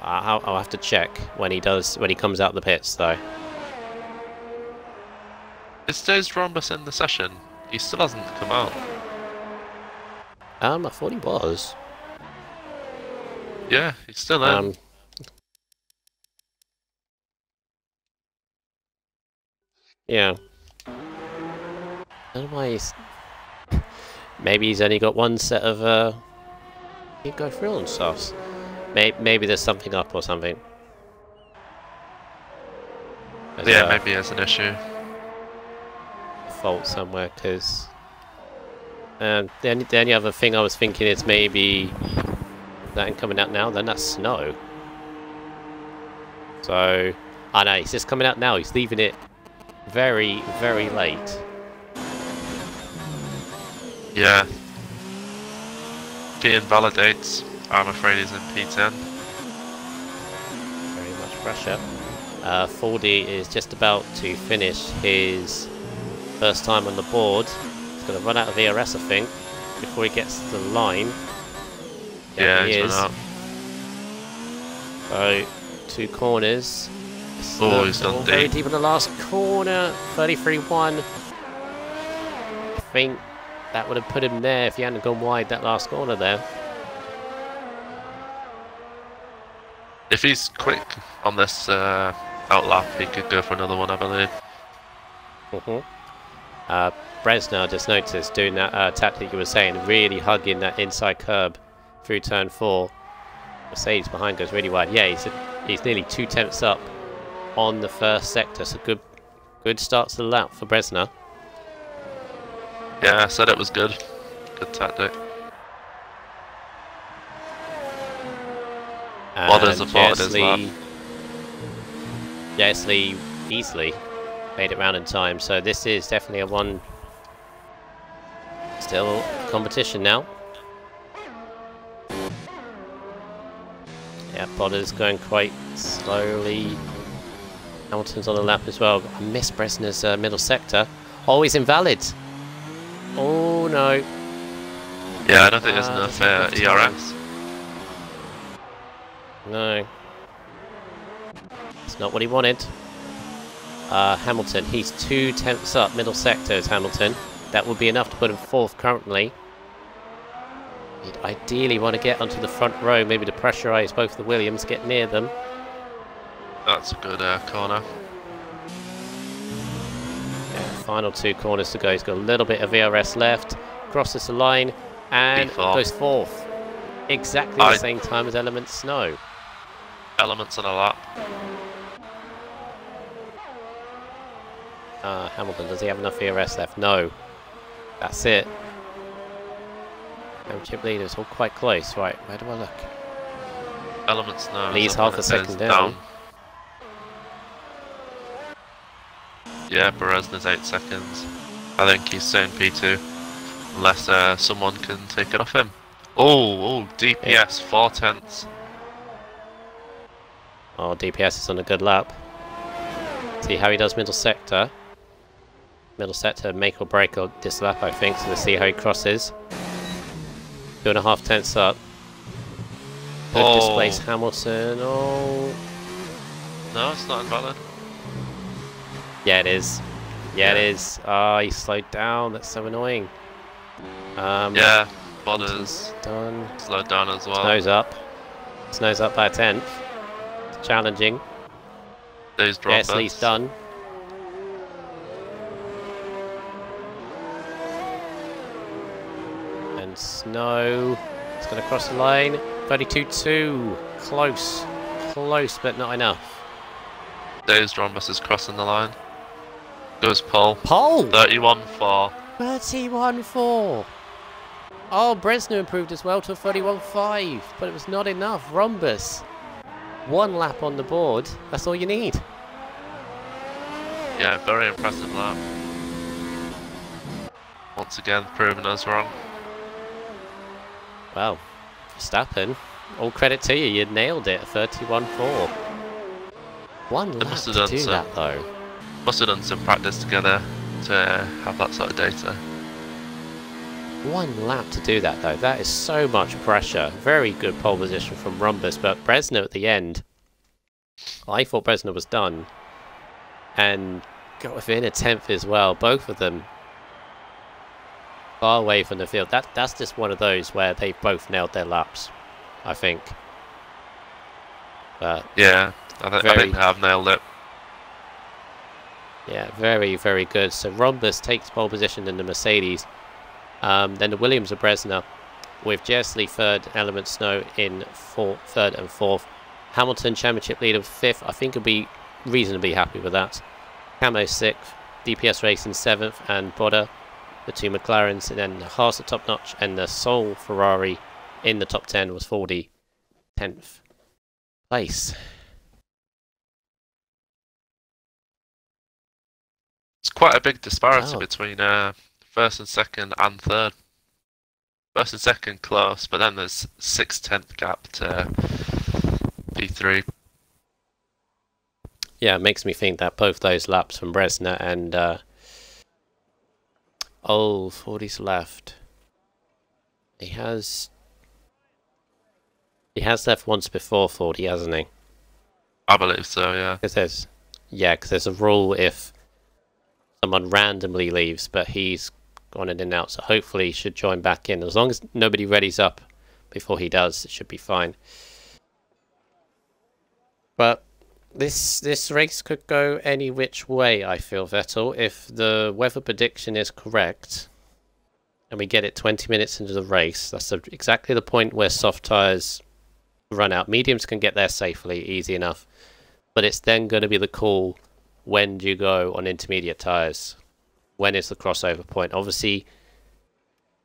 I'll have to check when he comes out the pits though. Is Dave Rhombus in the session? He still hasn't come out. I thought he was. Yeah, he's still in. Yeah. I don't know why he's... Maybe he's only got 1 set of he'd go through on softs. Maybe there's something up or something. Yeah, maybe there's an issue. Fault somewhere, because the only other thing I was thinking is maybe that ain't coming out now, then that's snow. So I know he's just coming out now. He's leaving it very, very late. Yeah. It invalidates. I'm afraid he's in P10. Very much pressure. Fordy is just about to finish his first time on the board. He's going to run out of ERS, I think, before he gets to the line. Yeah, he he's is. run out. So, 2 corners. Oh, he's done very deep. deep in the last corner. 33-1. I think that would have put him there if he hadn't gone wide that last corner there. If he's quick on this outlap, he could go for another one, I believe. Bresner, just noticed, doing that tactic you were saying, really hugging that inside curb through turn 4. Mercedes behind goes really wide. Yeah, he's nearly 2 tenths up on the first sector, so good start to the lap for Bresner. Yeah, I said it was good. Good tactic. Bodder's aborted his lap. JS Lee easily made it round in time, so this is definitely a one. Still competition now. Yeah, Bodder's going quite slowly. Hamilton's on the lap as well. I miss Bresner's middle sector. Oh, he's invalid. Oh no. Yeah, I don't think there's enough ERS. No. It's not what he wanted. Hamilton, he's 2 tenths up middle sector is Hamilton. That would be enough to put him 4th currently. He'd ideally want to get onto the front row, maybe to pressurise both the Williams, get near them. That's a good corner. Yeah, final 2 corners to go. He's got a little bit of ERS left. Crosses the line and goes 4th. Exactly the same time as Elements Snow. Elements on a lap. Hamilton, does he have enough ERS left? No. That's it. Championship leaders all quite close. Right, where do I look? Elements now. Lee's half a second down. Yeah, Berezna's 8 seconds. I think he's soon P2. Unless someone can take it off him. Oh, DPS, yeah. 4 tenths. Oh, DPS is on a good lap. See how he does middle sector. Middle sector, make or break or this lap, I think. So let's see how he crosses. 2.5 tenths up. Could displace Hamilton. Oh. No, it's not invalid. Yeah, it is. Yeah, it is. Ah, he slowed down. That's so annoying. Yeah, Bottas done. Slowed down as well. Snow's up. Snow's up by a tenth. It's challenging. Gasly's done. And Snow. It's going to cross the line. 32-2. Close. Close, but not enough. Dave's Drombus is crossing the line. Goes Pole. Pole! 31-4. 31-4. Oh, Bresner improved as well to a 31.5, but it was not enough. Rhombus. 1 lap on the board. That's all you need. Yeah, very impressive lap. Once again, proving us wrong. Well, Verstappen, all credit to you. You nailed it. 31.4. 1 lap to do that, though. Must have done some practice together to have that sort of data. 1 lap to do that, though. That is so much pressure. Very good pole position from Rhombus, but Bresner at the end, I thought Bresner was done. And got within a tenth as well. Both of them far away from the field. That's just one of those where they both nailed their laps, I think. But yeah, I think they have nailed it. Yeah, very, very good. So Rhombus takes pole position in the Mercedes. Then the Williams of Bresner with Gasly third, Element Snow in third and fourth. Hamilton championship leader 5th. I think he'll be reasonably happy with that. Camo 6th, DPS Racing 7th, and Bodda, the 2 McLarens, and then Haas at top notch, and the sole Ferrari in the top 10 was 40, 10th place. It's quite a big disparity between first and second and third. First and second close, but then there's 6/10 gap to P3. Yeah, it makes me think that both those laps from Bresner and 40's left. He has left once before 40, hasn't he? I believe so, yeah. Because there's a rule if someone randomly leaves, but he's gone in and out, so hopefully he should join back in. As long as nobody readies up before he does, it should be fine. But this race could go any which way, I feel, Vettel. If the weather prediction is correct, and we get it 20 minutes into the race, that's exactly the point where soft tyres run out. Mediums can get there safely, easy enough. But it's then going to be the call, when do you go on intermediate tyres? When is the crossover point? Obviously,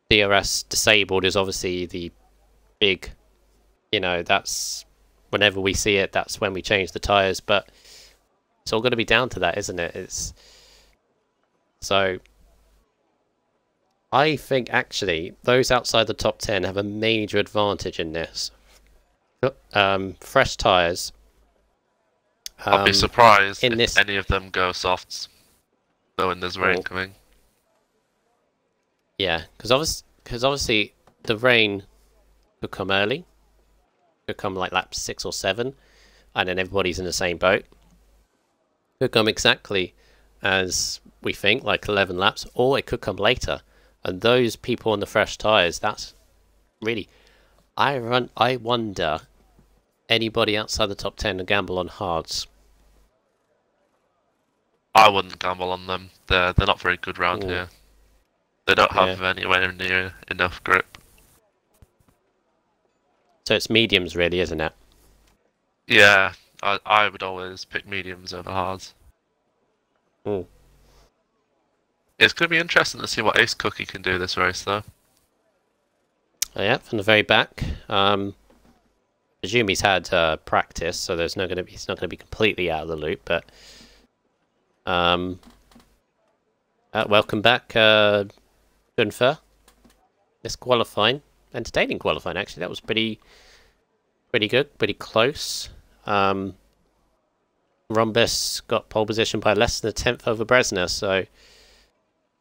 DRS disabled is obviously the big, that's whenever we see it, that's when we change the tyres. But it's all going to be down to that, isn't it? So I think actually those outside the top 10 have a major advantage in this. Fresh tyres. I'd be surprised if any of them go softs, knowing there's rain coming. Yeah, because obviously the rain could come early, could come like lap 6 or 7, and then everybody's in the same boat. Could come exactly as we think, like 11 laps, or it could come later. And those people on the fresh tyres, that's really... I wonder anybody outside the top 10 to gamble on hards. I wouldn't gamble on them. They're not very good round here. They don't have anywhere near enough grip. So it's mediums really, isn't it? Yeah, I would always pick mediums over hards. It's going to be interesting to see what Ace Cookie can do this race, though. Oh, yeah, from the very back. Presume he's had practice, so he's not going to be completely out of the loop. But welcome back, Gunther. This qualifying, entertaining qualifying actually. That was pretty good, pretty close. Rhombus got pole position by less than a tenth over Bresner, so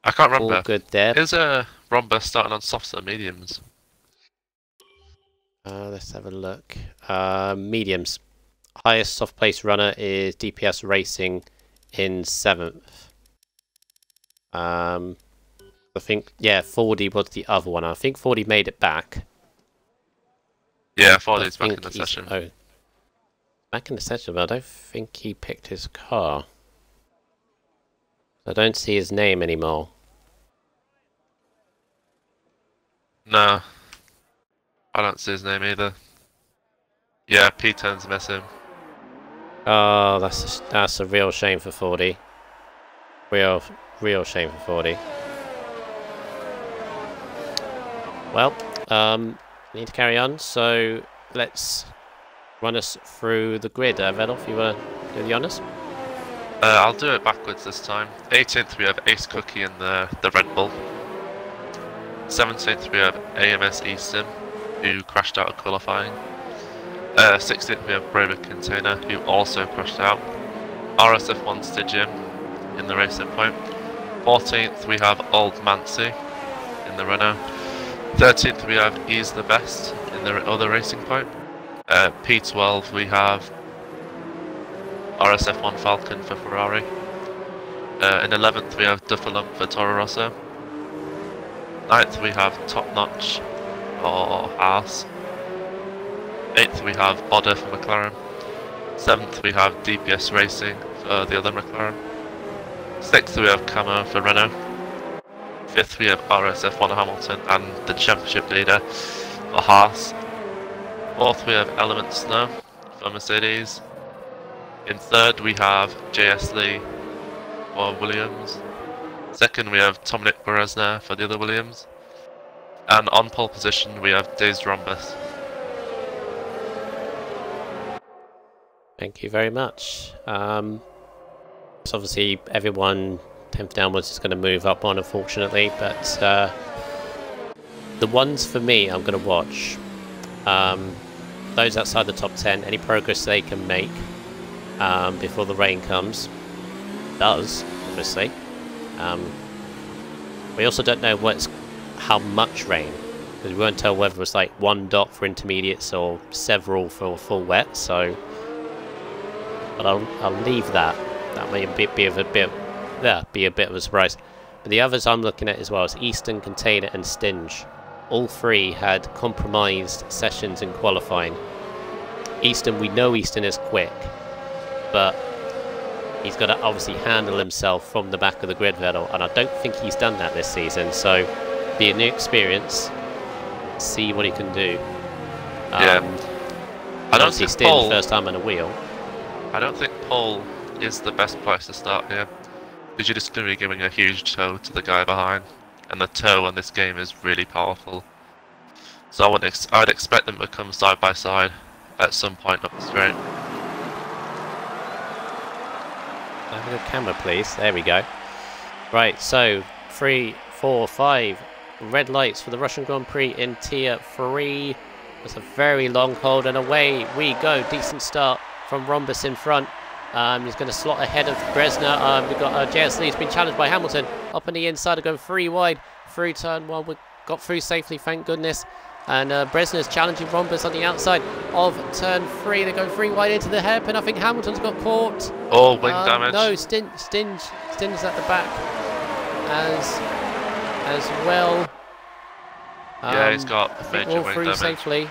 I can't remember. All good there. Is Rhombus starting on softs or mediums? Let's have a look. Mediums. Highest soft place runner is DPS Racing in 7th. I think, yeah, 40 was the other one. I think 40 made it back. Yeah, 40's back in the session. Oh, back in the session, but I don't think he picked his car. I don't see his name anymore. No. I don't see his name either. Yeah, P10's missing. Oh, that's a real shame for 40. Real shame for 40. Well, need to carry on, so let's run us through the grid. Vedel, if you want to do the honours. I'll do it backwards this time. 18th we have Ace Cookie in the Red Bull. 17th we have AMS Easton, who crashed out of qualifying. 16th we have Breivik Container, who also crashed out. RSF1 Stygian in the racing point. 14th we have Old Mancy in the Renault. 13th we have Ease the Best in the other racing point. P12 we have RSF1 Falcon for Ferrari. In 11th we have Duffalump for Toro Rosso. 9th we have Top Notch for Haas. 8th we have Bodder for McLaren. 7th we have DPS Racing for the other McLaren. 6th we have Camo for Renault. 5th we have RSF1 Hamilton and the championship leader for Haas. 4th we have Element Snow for Mercedes. In 3rd we have JS Lee for Williams. 2nd we have Dominic Beresner for the other Williams. And on pole position we have Dazed Rhombus. Thank you very much. So obviously everyone 10th downwards is going to move up on, unfortunately, but the ones for me I'm going to watch, those outside the top 10, any progress they can make before the rain comes, obviously. We also don't know how much rain, because we won't tell whether it's like 1 dot for intermediates or several for full wet, so but I'll leave that. That may be a bit of a surprise. But the others I'm looking at as well is Easton, Container and Stinge. All three had compromised sessions in qualifying. Easton, we know Easton is quick, but he's got to obviously handle himself from the back of the grid, Vettel, and I don't think he's done that this season, so be a new experience, see what he can do. Yeah. I don't think Stinge first time on a wheel. I don't think pole is the best place to start here, because you're just going to be giving a huge toe to the guy behind, and the toe on this game is really powerful. So I would expect them to come side by side at some point up the straight. Have a good camera, please. There we go. Right, so 3, 4, 5 red lights for the Russian Grand Prix in Tier 3. It's a very long hold, and away we go. Decent start from Rhombus in front. He's going to slot ahead of Bresner. We've got JS Lee's been challenged by Hamilton. Up on the inside, going 3 wide through turn 1. We got through safely, thank goodness. And Bresner's challenging Rhombus on the outside of turn 3. They go 3 wide into the hairpin. I think Hamilton's got caught. Oh, wing damage. No, Stinge's at the back as well. Yeah, he's got major wing damage. Safely.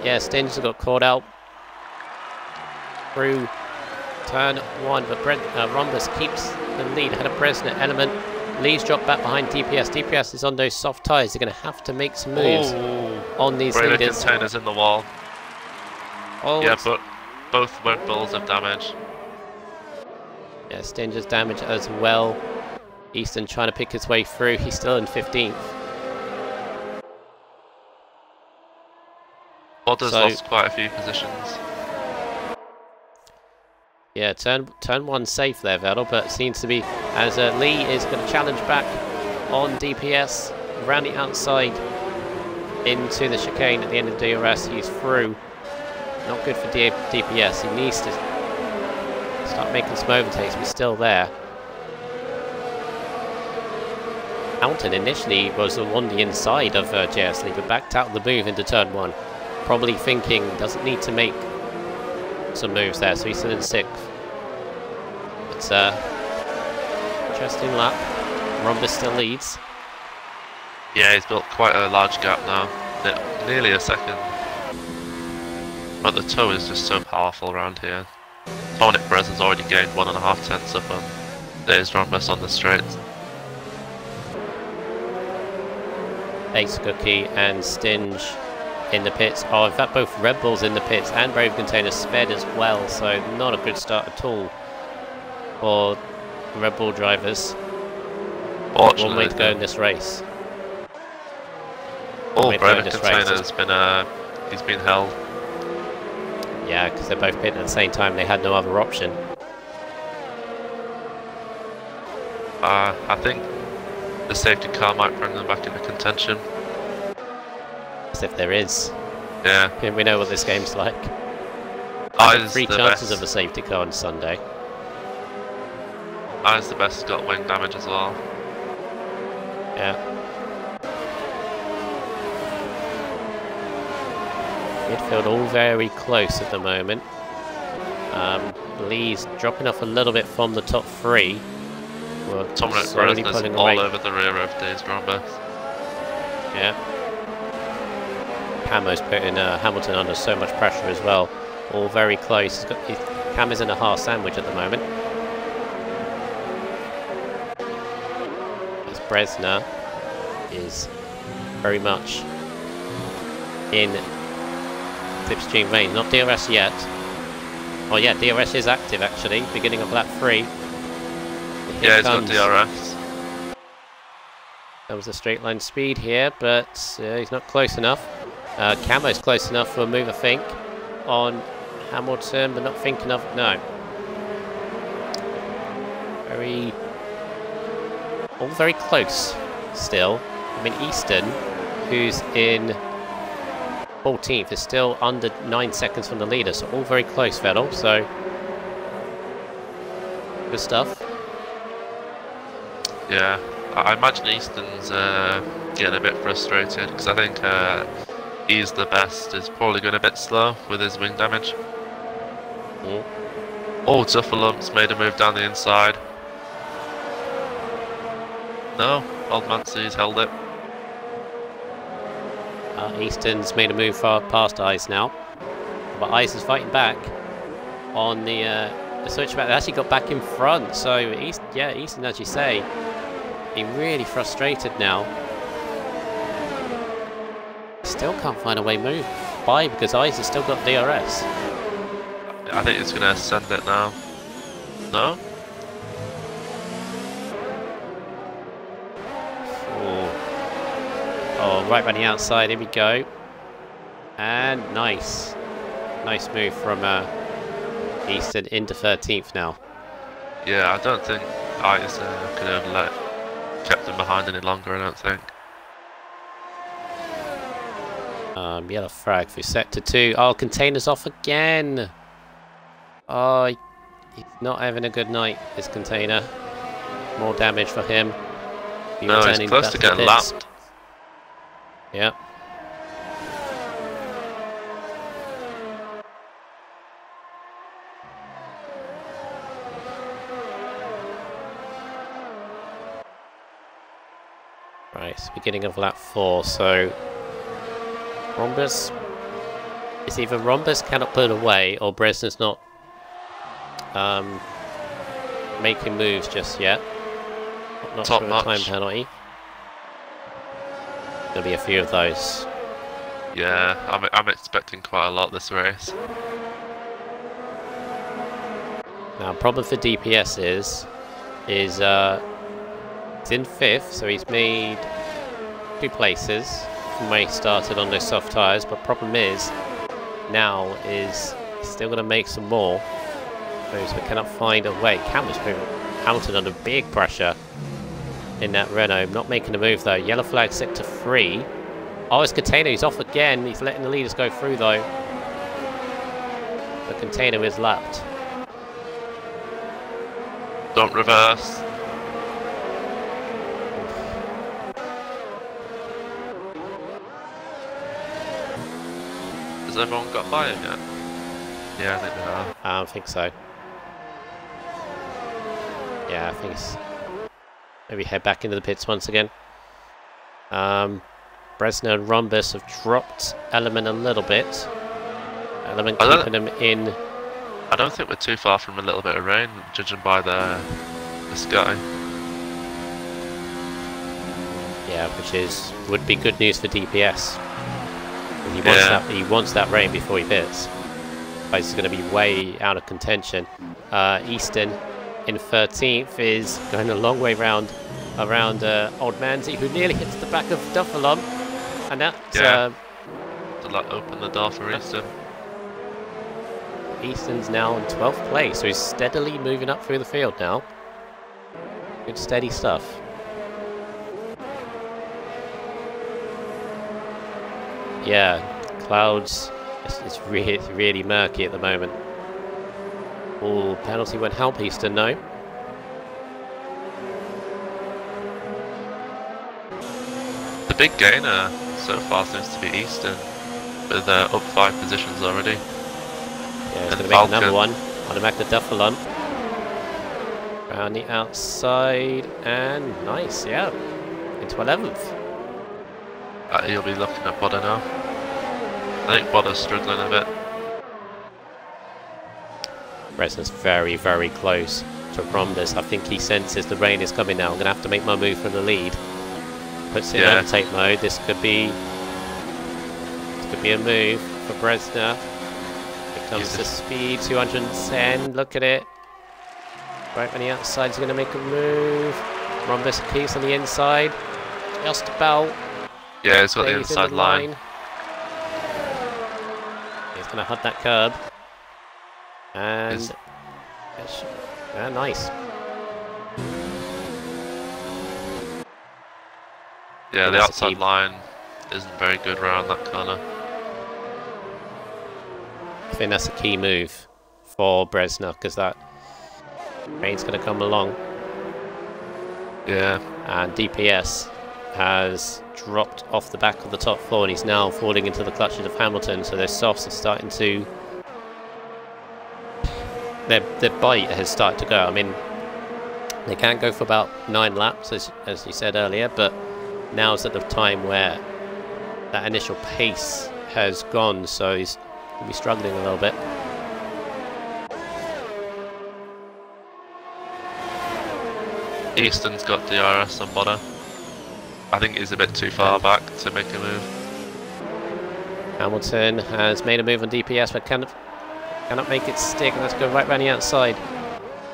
Yeah, Stinge's got caught out through turn 1, but Rhombus keeps the lead ahead of Bresner. Element. Lee's dropped back behind DPS. DPS is on those soft tyres. They're going to have to make some moves on these leaders. Containers in the wall. Oh, yeah, but both Red Bulls have damage. Yeah, Stinger's damage as well. Easton trying to pick his way through. He's still in 15th. Bottas lost quite a few positions. Yeah, turn one safe there, Vettel, but seems to be as Lee is going to challenge back on DPS around the outside into the chicane at the end of DRS. He's through. Not good for DPS. He needs to start making some overtakes, but still there. Hamilton initially was on the inside of JS Lee, but backed out of the move into turn 1. Probably thinking doesn't need to make some moves there, so he's still in 6th. It's interesting lap. Rhombus still leads. Yeah, he's built quite a large gap now. Nearly a second. But the toe is just so powerful around here. Dominic Perez has already gained 1.5 tenths up on Days Rhombus on the straights. Ace Cookie and Stinge in the pits. Oh, in fact, both Red Bulls in the pits and Brave Container sped as well, so not a good start at all for the Red Bull drivers. One way to go in this race. Oh, Brave Container's he's been held. Yeah, because they're both pitting at the same time. They had no other option. I think the safety car might bring them back into contention. As if there is. Yeah. We know what this game's like. Eyes 3 chances of a safety car on Sunday. Eyes the best, got wing damage as well. Yeah. Midfield all very close at the moment. Lee's dropping off a little bit from the top 3. Dominic Perez is all over the rear of Days Rhombus. Yeah. Camo's putting Hamilton under so much pressure as well. All very close. Cam is in a half sandwich at the moment. As Bresner is very much in Slipstream vein. Not DRS yet. Oh yeah, DRS is active actually. Beginning of lap 3. Yeah, he's got DRS. That was a straight line speed here, but he's not close enough. Camo's close enough for a move, I think, on Hamilton, but not thinking of no. All very close still. I mean, Easton, who's in 14th, is still under 9 seconds from the leader, so all very close, Vettel. So good stuff. Yeah, I imagine Easton's getting a bit frustrated because I think he's the best. Is probably going a bit slow with his wing damage. Mm. Oh, Tuffelump's made a move down the inside. No, Old Mancy's held it. Easton's made a move far past Eyes now, but Eyes is fighting back on the switchback. They actually got back in front, so Easton, as you say, he's really frustrated now. Still can't find a way to move by because Eyes has still got DRS. I think it's going to send it now. No? Oh, right by the outside, here we go. And nice. Nice move from Easton into 13th now. Yeah, I don't think Eyes could have kept him behind any longer, I don't think. Yellow flag for sector 2. Oh, Container's off again. Oh, he's not having a good night, this Container. More damage for him. No, he's close to getting lapped. Yeah. Right, it's beginning of lap 4, so Rhombus, it's either Rhombus cannot put away or Bresner's not making moves just yet. Not Top for a notch. time penalty. There'll be a few of those. Yeah, I'm expecting quite a lot this race. Now, problem for DPS is he's in 5th, so he's made 2 places from where he started on those soft tyres. But problem is, now is he's still going to make some more. So we cannot find a way. Hamilton under big pressure in that Renault, not making a move though. Yellow flag sector 3. Oh, it's Container, he's off again. He's letting the leaders go through though. The Container is lapped. Don't reverse. Has everyone got by him yet? Yeah, I think they have. I don't think so. Yeah, I think it's... Maybe head back into the pits once again. Bresner and Rhombus have dropped Element a little bit. Element keeping them in. I don't think we're too far from a little bit of rain, judging by the sky. Yeah, which would be good news for DPS. He wants that rain before he pits. He's going to be way out of contention. Easton in 13th is going a long way around Old Manzi, who nearly hits the back of Duffalon, and that to open the door for Easton. Easton's now in 12th place, so he's steadily moving up through the field now. Good steady stuff. Yeah, clouds. It's really murky at the moment. Oh, penalty won't help Easton, no. The big gainer so far seems to be Easton, with up 5 positions already. Yeah, he's going to make another one on the back of Duffalon. Around the outside, and nice, yeah. Into 11th. He'll be looking at Bodder now. I think Bodder's struggling a bit. Bresner's very, very close to Rhombus. I think he senses the rain is coming now. I'm going to have to make my move from the lead. Puts it in overtake mode. This could be a move for Bresner. Here comes the speed, 210. Look at it. Right on the outside, he's going to make a move. Rhombus keeps on the inside. Just about. Yeah, he's got the inside line. He's going to hug that curb. And nice. Yeah, the outside line isn't very good around that corner. I think that's a key move for Bresner, because that rain's going to come along. Yeah. And DPS has dropped off the back of the top 4, and he's now falling into the clutches of Hamilton, so their softs are starting to... Their bite has started to go. I mean, they can't go for about 9 laps, as you said earlier, but now's at the time where that initial pace has gone, so he's going to be struggling a little bit. Easton's got DRS on Bodder. I think he's a bit too far back to make a move. Hamilton has made a move on DPS, but cannot make it stick. Let's go right around the outside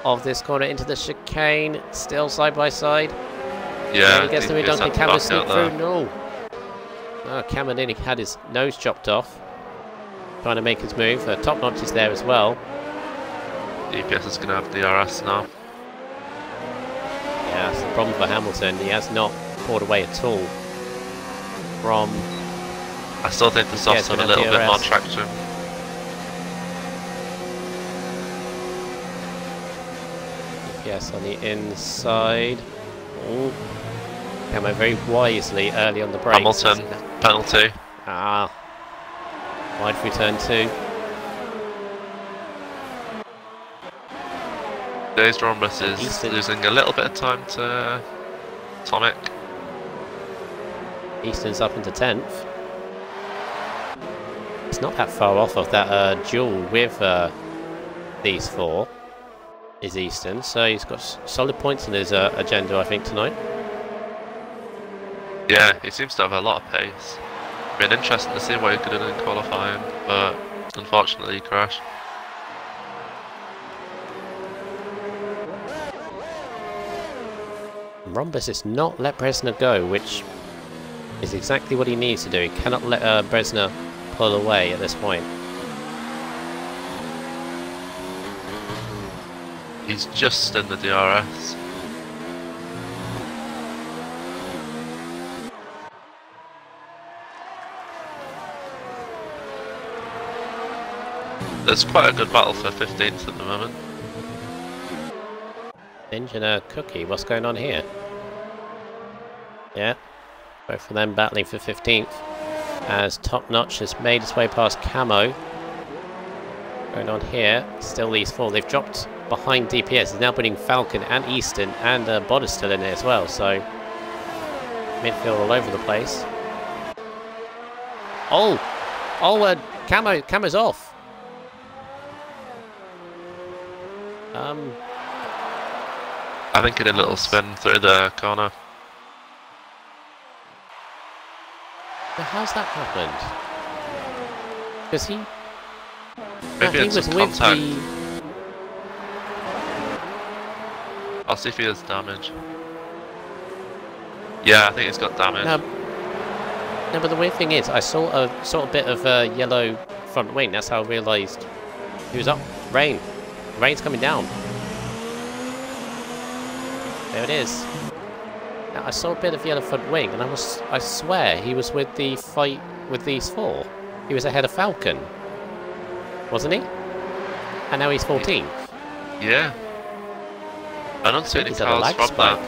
of this corner into the chicane. Still side by side. Yeah, he gets the move. Duncan Cameron sneak through. No. Oh, Cameron nearly had his nose chopped off. Trying to make his move. Top Notch is there as well. DPS is going to have DRS now. Yeah, that's the problem for Hamilton. He has not pulled away at all from... I still think the softs have a little bit more traction. Yes, on the inside. Ooh. Camo very wisely early on the brakes. Hamilton, penalty. Ah. Wide through turn 2. Dazed Rhombus is losing a little bit of time to Tomic. Easton's up into 10th. It's not that far off of that duel with these 4. Is Easton, so he's got solid points in his agenda, I think, tonight. Yeah, he seems to have a lot of pace. Been interesting to see what he could have done in qualifying, but unfortunately he crashed. Rhombus is not let Bresner go, which is exactly what he needs to do. He cannot let Bresner pull away at this point. He's just in the DRS. There's quite a good battle for 15th at the moment. Ninja and Cookie, what's going on here? Yeah, both of them battling for 15th. As Top Notch has made its way past Camo. Going on here, still these four. They've dropped behind DPS. He's now putting Falcon and Easton, and Bod is still in there as well, so midfield all over the place. Oh! Oh, Camo's off! I think it did a little spin through the corner. How's that happened? Because he... Maybe he it's was some with contact. the... I'll see if he has damage. Yeah, I think he's got damage. No, but the weird thing is, I saw a sort of bit of a yellow front wing. That's how I realised he was up. Rain. Rain's coming down. There it is. Now, I saw a bit of yellow front wing, and I swear he was with the fight with these four. He was ahead of Falcon, wasn't he? And now he's 14th. Yeah. I don't see any He's had a cars lag from spike. that.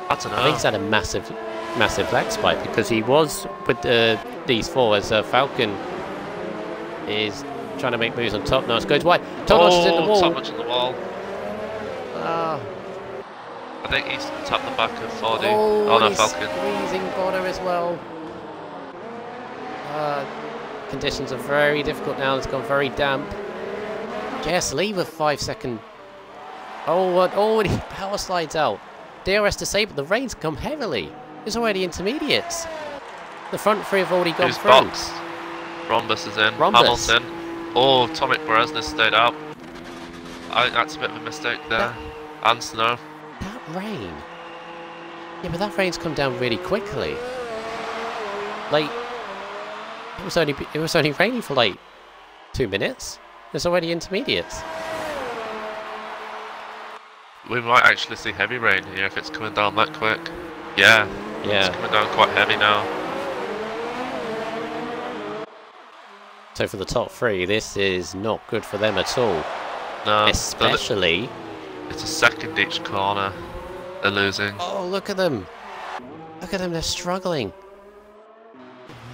I don't know. I think he's had a massive lag spike because he was with these four as Falcon is trying to make moves on Top Notch. Goes wide. Top Notch is in the wall. Top Notch in the wall. Ah. I think he's tapped the back of 40. Oh, no, he's Falcon. squeezing Bonner as well. Conditions are very difficult now. It's gone very damp. Jess Lee with 5-second. Oh, and he power slides out. DRS disabled. The rain's come heavily. There's already intermediates. The front three have already gone Who's through. boxed? Rhombus is in. Rhombus. Hamilton. Oh, Tomic Bresner stayed out. I think that's a bit of a mistake there. And Snow. That rain. Yeah, but that rain's come down really quickly. Like, it was only raining for like 2 minutes. There's already intermediates. We might actually see heavy rain here if it's coming down that quick. Yeah. Yeah. It's coming down quite heavy now. So for the top three, this is not good for them at all. No. Especially... It's a second each corner. They're losing. Oh, look at them. Look at them, they're struggling.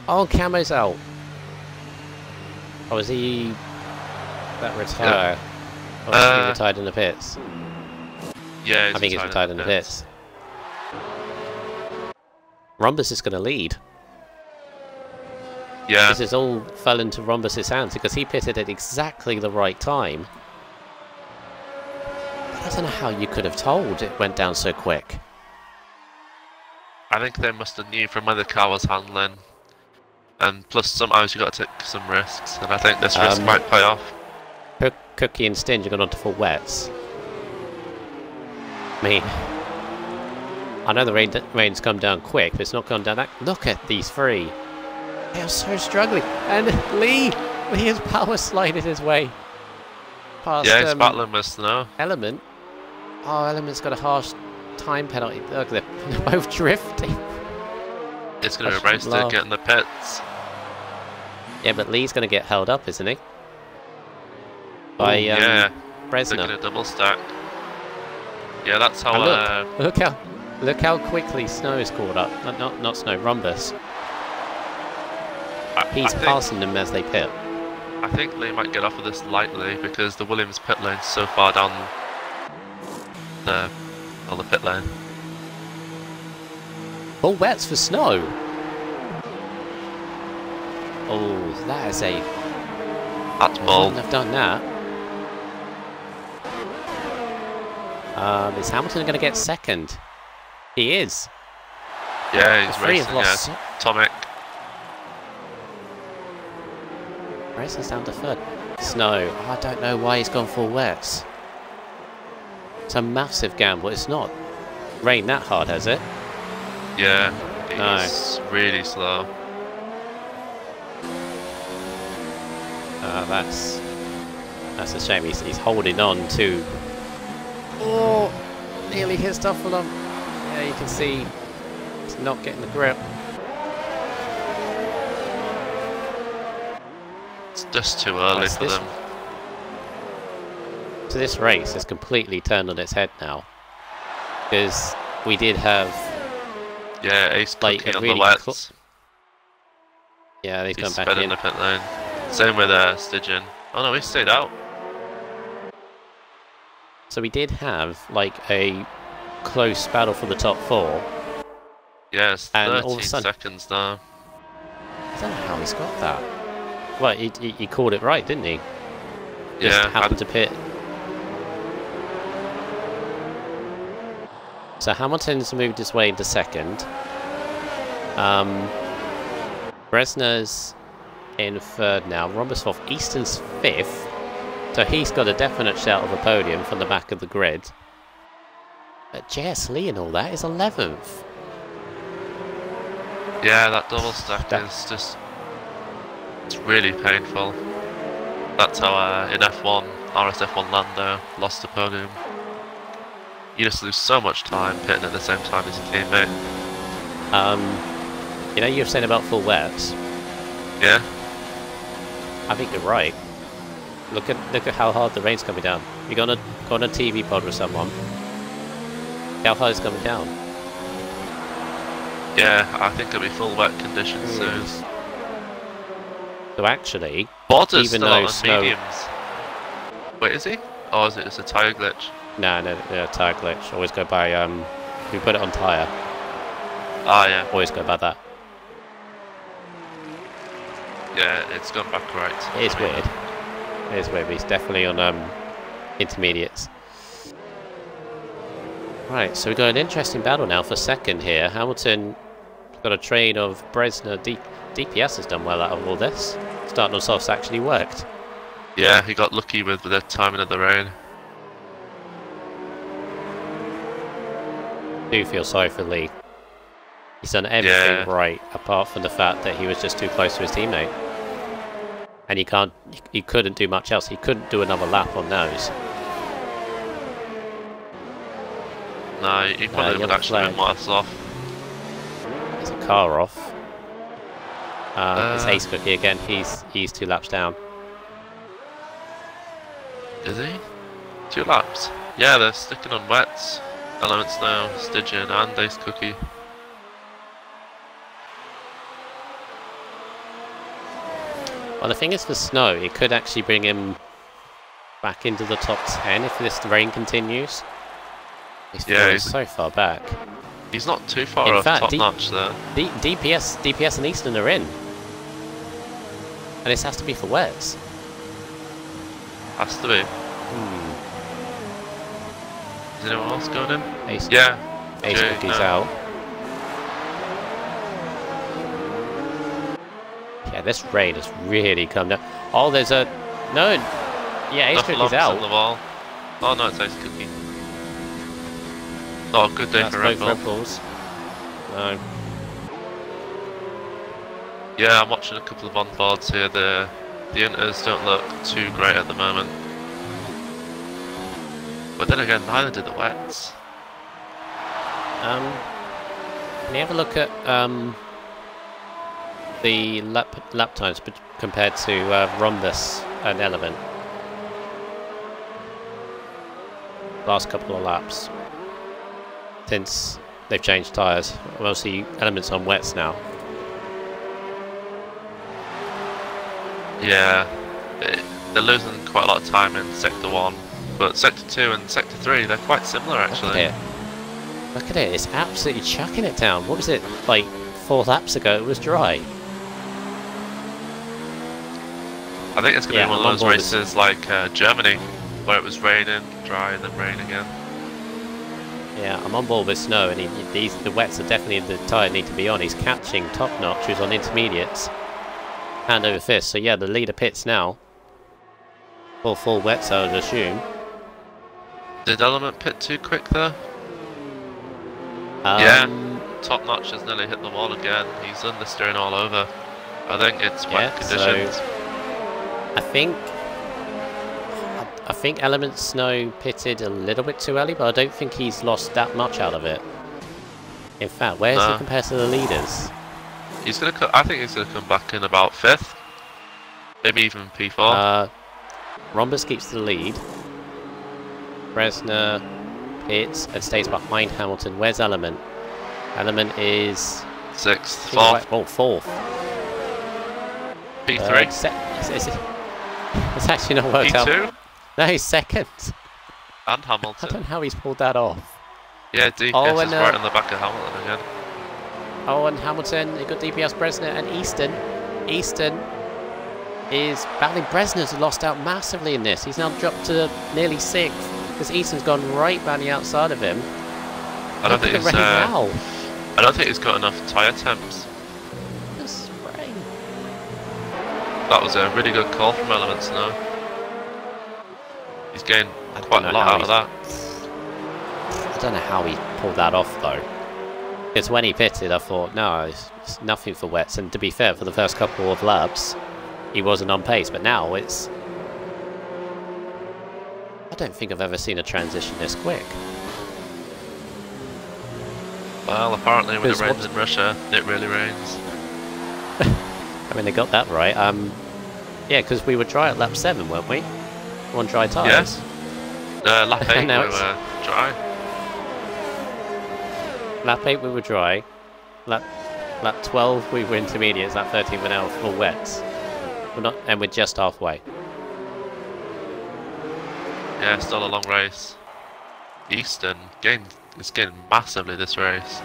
Oh, Camo's out. Oh, is he... that retire? Or is he retired in the pits? Yeah, I think he's retired in the pits. Rhombus is going to lead. Yeah. This is all fell into Rhombus's hands because he pitted at exactly the right time. But I don't know how you could have told it went down so quick. I think they must have knew from where the car was handling. And plus sometimes you got to take some risks, and I think this risk might pay off. Cookie and Stinge have gone on to full wets. I mean, I know the rain's come down quick, but it's not gone down that... Look at these three. They are so struggling. And Lee has power slided his way past Yeah, he's battling with Snow. Element. Oh, Element's got a harsh time penalty. Look, they're both drifting. It's going to be a race to get in the pits. Yeah, but Lee's going to get held up, isn't he? By yeah, Bresner. they're going to double stack. Yeah, that's how. Look how quickly Snow is caught up. Not Snow, Rhombus. He's passing them as they pit. I think Lee might get off of this lightly because the Williams pit lane's so far down the pit lane. Full wets for Snow. Oh, that is a... That's bold. Wouldn't have done that. Is Hamilton going to get second? He is. Yeah, he's The three have racing, lost. yeah. Tomic. Racing's down to third. Snow. I don't know why he's gone full wets. It's a massive gamble. It's not rained that hard, has it? Yeah, No. it's really slow. That's a shame. He's holding on to. Oh, nearly hit Stoffel. Yeah, you can see he's not getting the grip. It's just too early for them. So this race has completely turned on its head now, because we did have Ace like Cookie on really the wets. Yeah, he's gone back sped in. The pit lane. Same with Stygian. Oh no, he stayed out. So we did have like a close battle for the top 4. Yeah, it's and 13 all of a sudden, seconds now. I don't know how he's got that. Well, he called it right, didn't he? Just Yeah, happened to pit. So Hamilton's moved his way into 2nd. Bresner's in 3rd now. Rhombus 4th. Easton's 5th. So he's got a definite shout of a podium from the back of the grid. But JS Lee and all that is 11th. Yeah, that double stack is just... It's really painful. That's how in F1, RSF1 Lando lost the podium. You just lose so much time pitting at the same time as your teammate. You know, you're saying about full wets. Yeah. I think you're right. Look at how hard the rain's coming down. You're gonna go on a TV pod with someone. How hard it's coming down. Yeah, I think it'll be full wet conditions soon. So actually, Bottas even still though out on snow... mediums. Wait, is he? Or is it just a tyre glitch? No, tyre glitch. Always go by, we put it on tyre. Ah, yeah. Always go by that. Yeah, it's gone back right. It is weird. It is weird, but he's definitely on, intermediates. Right, so we've got an interesting battle now for 2nd here. Hamilton got a train of Bresner. DPS has done well out of all this. Starting on softs actually worked. Yeah, he got lucky with the timing of the rain. I do feel sorry for Lee. He's done everything right, apart from the fact that he was just too close to his teammate. And he couldn't do much else. He couldn't do another lap on those. No, he probably would actually been worse off. There's a car off. It's Ace Cookie again. He's 2 laps down. Is he? 2 laps? Yeah, they're sticking on wets. Elements now, Stygian and Ace Cookie. Well, the thing is, for Snow, it could actually bring him back into the top 10 if this rain continues. He's so far back. He's not too far off top notch there. DPS and Easton are in. And this has to be for wets. Has to be. Is anyone else going in? Ace Jay, Cookie's out. Yeah, this rain has really come down. Oh, there's a... No. Yeah, Ace Cookie's out. On the wall. Oh no, it's Ace Cookie. Oh, good day for Red Bulls. No. Yeah, I'm watching a couple of onboards here. The Inters don't look too great at the moment. But then again, neither did the wets. Can you have a look at the lap times compared to Rhombus and Element? Last couple of laps. Since they've changed tyres. Obviously, Element's on wets now. Yeah, they're losing quite a lot of time in Sector 1. But Sector 2 and Sector 3, they're quite similar actually. Look at it, it's absolutely chucking it down. What was it, like 4 laps ago it was dry? I think it's going to be one of those races like Germany, where it was raining, dry, and then rain again. Yeah, I'm on board with Snow, and the wets are definitely the tyre need to be on. He's catching Top Notch, who's on intermediates. Hand over fist, so yeah, the leader pits now. Full wets, I would assume. Did Element pit too quick there? Um, Yeah. Top Notch has nearly hit the wall again. He's understeering all over. I think it's wet conditions. So I think Element Snow pitted a little bit too early, but I don't think he's lost that much out of it. In fact, where's he compared to the leaders? He's gonna. I think he's gonna come back in about 5th, maybe even P4. Rhombus keeps the lead. Bresner pits and stays behind Hamilton. Where's Element? Element is 6th, 4th. Oh, 4th. P3. It's actually not worked out. P2. No, he's 2nd. And I Hamilton. don't know how he's pulled that off. Yeah, DPS is right on the back of Hamilton again. Oh, and Hamilton, they got DPS, Bresner, and Easton. Easton is battling. Bresner's lost out massively in this. He's now dropped to nearly 6th because Easton's gone right round the outside of him. I don't think he's got enough tyre temps. Spray. That was a really good call from Element Snow. He's gained quite a lot out of that. I don't know how he pulled that off though. Because when he pitted, I thought, no, it's nothing for wets. And to be fair, for the first couple of laps, he wasn't on pace. But now it's... I don't think I've ever seen a transition this quick. Well, apparently when it rains in Russia, it really rains. I mean, they got that right. Yeah, because we were dry at lap 7, weren't we? On dry tyres. Yes. Lap 8 we were dry. Lap 8 we were dry. Lap 12 we were intermediates. Lap 13 we're now full wets. We're not, and we're just halfway. Yeah, still a long race. Easton is gained massively this race.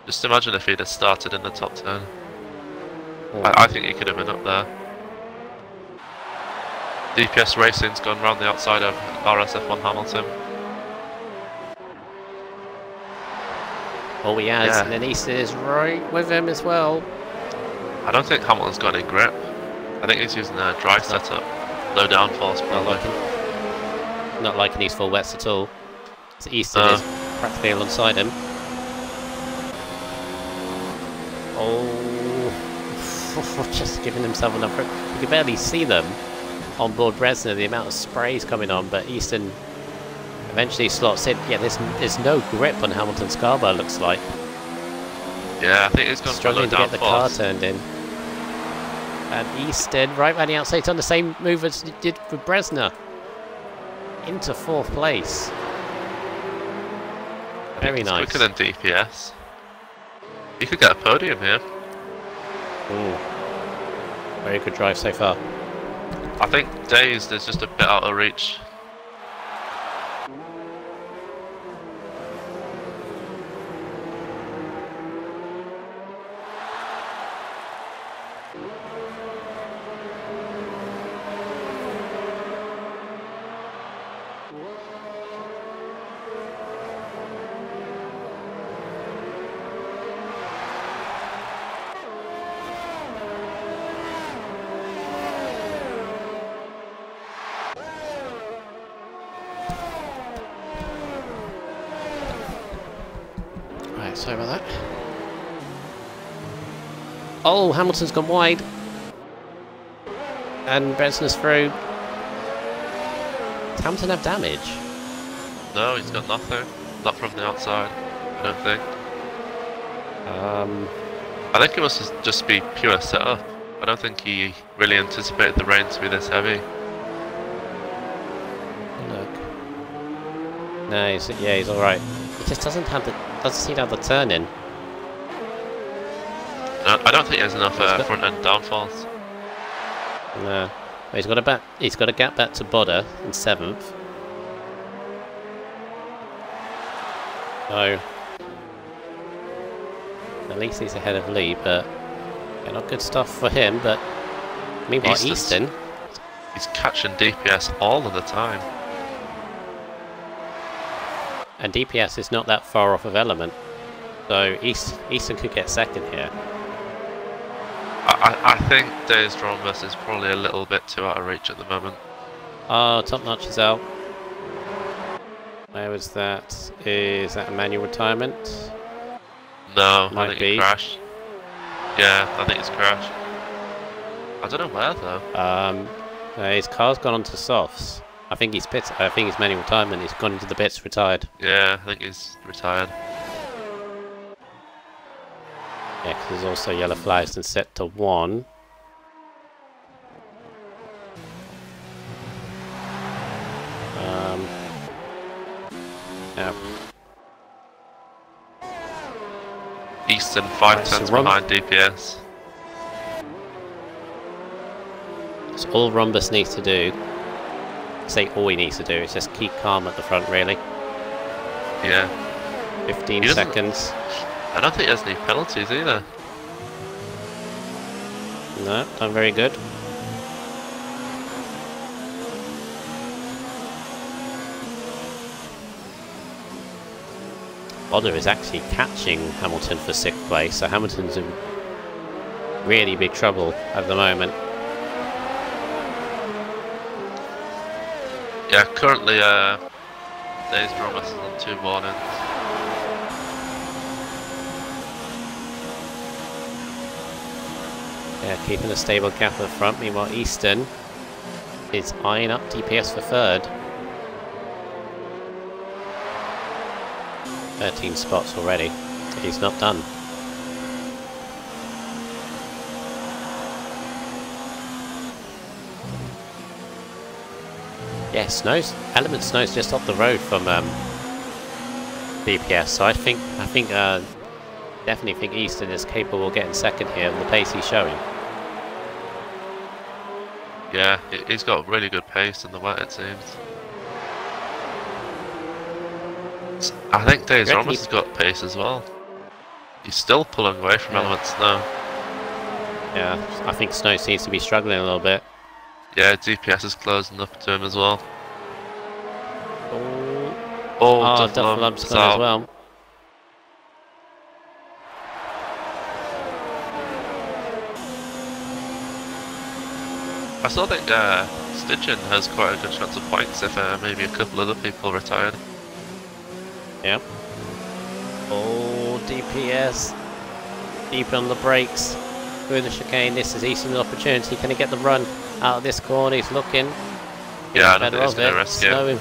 Just imagine if he'd have started in the top 10. I think he could have been up there. DPS Racing's gone round the outside of RSF1 Hamilton. Oh, he has, and then Easton is right with him as well. I don't think Hamilton's got any grip. I think he's using a dry setup. Low downforce, probably. Not liking these full wets at all. So Easton is practically alongside him. Oh, just giving himself enough grip. You can barely see them on board Bresner, the amount of sprays coming on, but Easton eventually slots in. Yeah, there's no grip on Hamilton Scarborough, looks like. Yeah, I think he's gone struggling to get the car turned in. And Easton, right around the outside, it's on the same move as he did with Bresner. Into 4th place. Very nice. Quicker than DPS. He could get a podium here. Ooh. Very good drive so far. I think Dazed is just a bit out of reach. Sorry about that. Oh, Hamilton's gone wide. And Benson's through. Does Hamilton have damage? No, he's got nothing. Not from the outside, I don't think. I think it must just be pure setup. I don't think he really anticipated the rain to be this heavy. Look. No, he's alright. He just doesn't seem to have the turn in. I don't think he has enough front end downforce. No. He's got a gap back to Bodder in 7th. So at least he's ahead of Lee, but not good stuff for him. But meanwhile, Easton, he's catching DPS all of the time. And DPS is not that far off of Element, so Easton could get 2nd here. I think Dazed Rhombus is probably a little bit too out of reach at the moment. Oh, Top Notch is out. Where was that? Is that a manual retirement? No, Might I think be. he crashed. Yeah, I think he's crashed. I don't know where though. His car's gone onto softs. I think he's pit. I think he's manual retirement. He's gone into the pits, retired. Yeah, I think he's retired. Yeah, because there's also yellow flags and set to 1. Yeah. Easton 5 Right, tenths so behind DPS. So all Rhombus needs to do, say all he needs to do, is just keep calm at the front, really. Yeah. 15 seconds. I don't think he has any penalties either. No, done very good. Bodder is actually catching Hamilton for 6th place, so Hamilton's in really big trouble at the moment. Yeah, currently Days Rhombus is on 2 warnings. Yeah, keeping a stable gap at the front. Meanwhile, Easton is eyeing up DPS for 3rd. 13 spots already. He's not done. Yeah, Element Snow's just up the road from DPS. So I definitely think Easton is capable of getting 2nd here, and the pace he's showing. Yeah, he's got really good pace in the wet, it seems. I think Days Rhombus has got pace as well. He's still pulling away from Element Snow. Yeah, I think Snow seems to be struggling a little bit. Yeah, DPS is closing up to him as well. Oh, Dufflump's gone as well. I still think Stitchin has quite a good chance of points if maybe a couple other people retired. Yep. Oh, DPS. Deep on the brakes. Through the chicane. This is Easton's opportunity. Can he get the run out of this corner? He's looking. Yeah, I don't think he's going to risk it.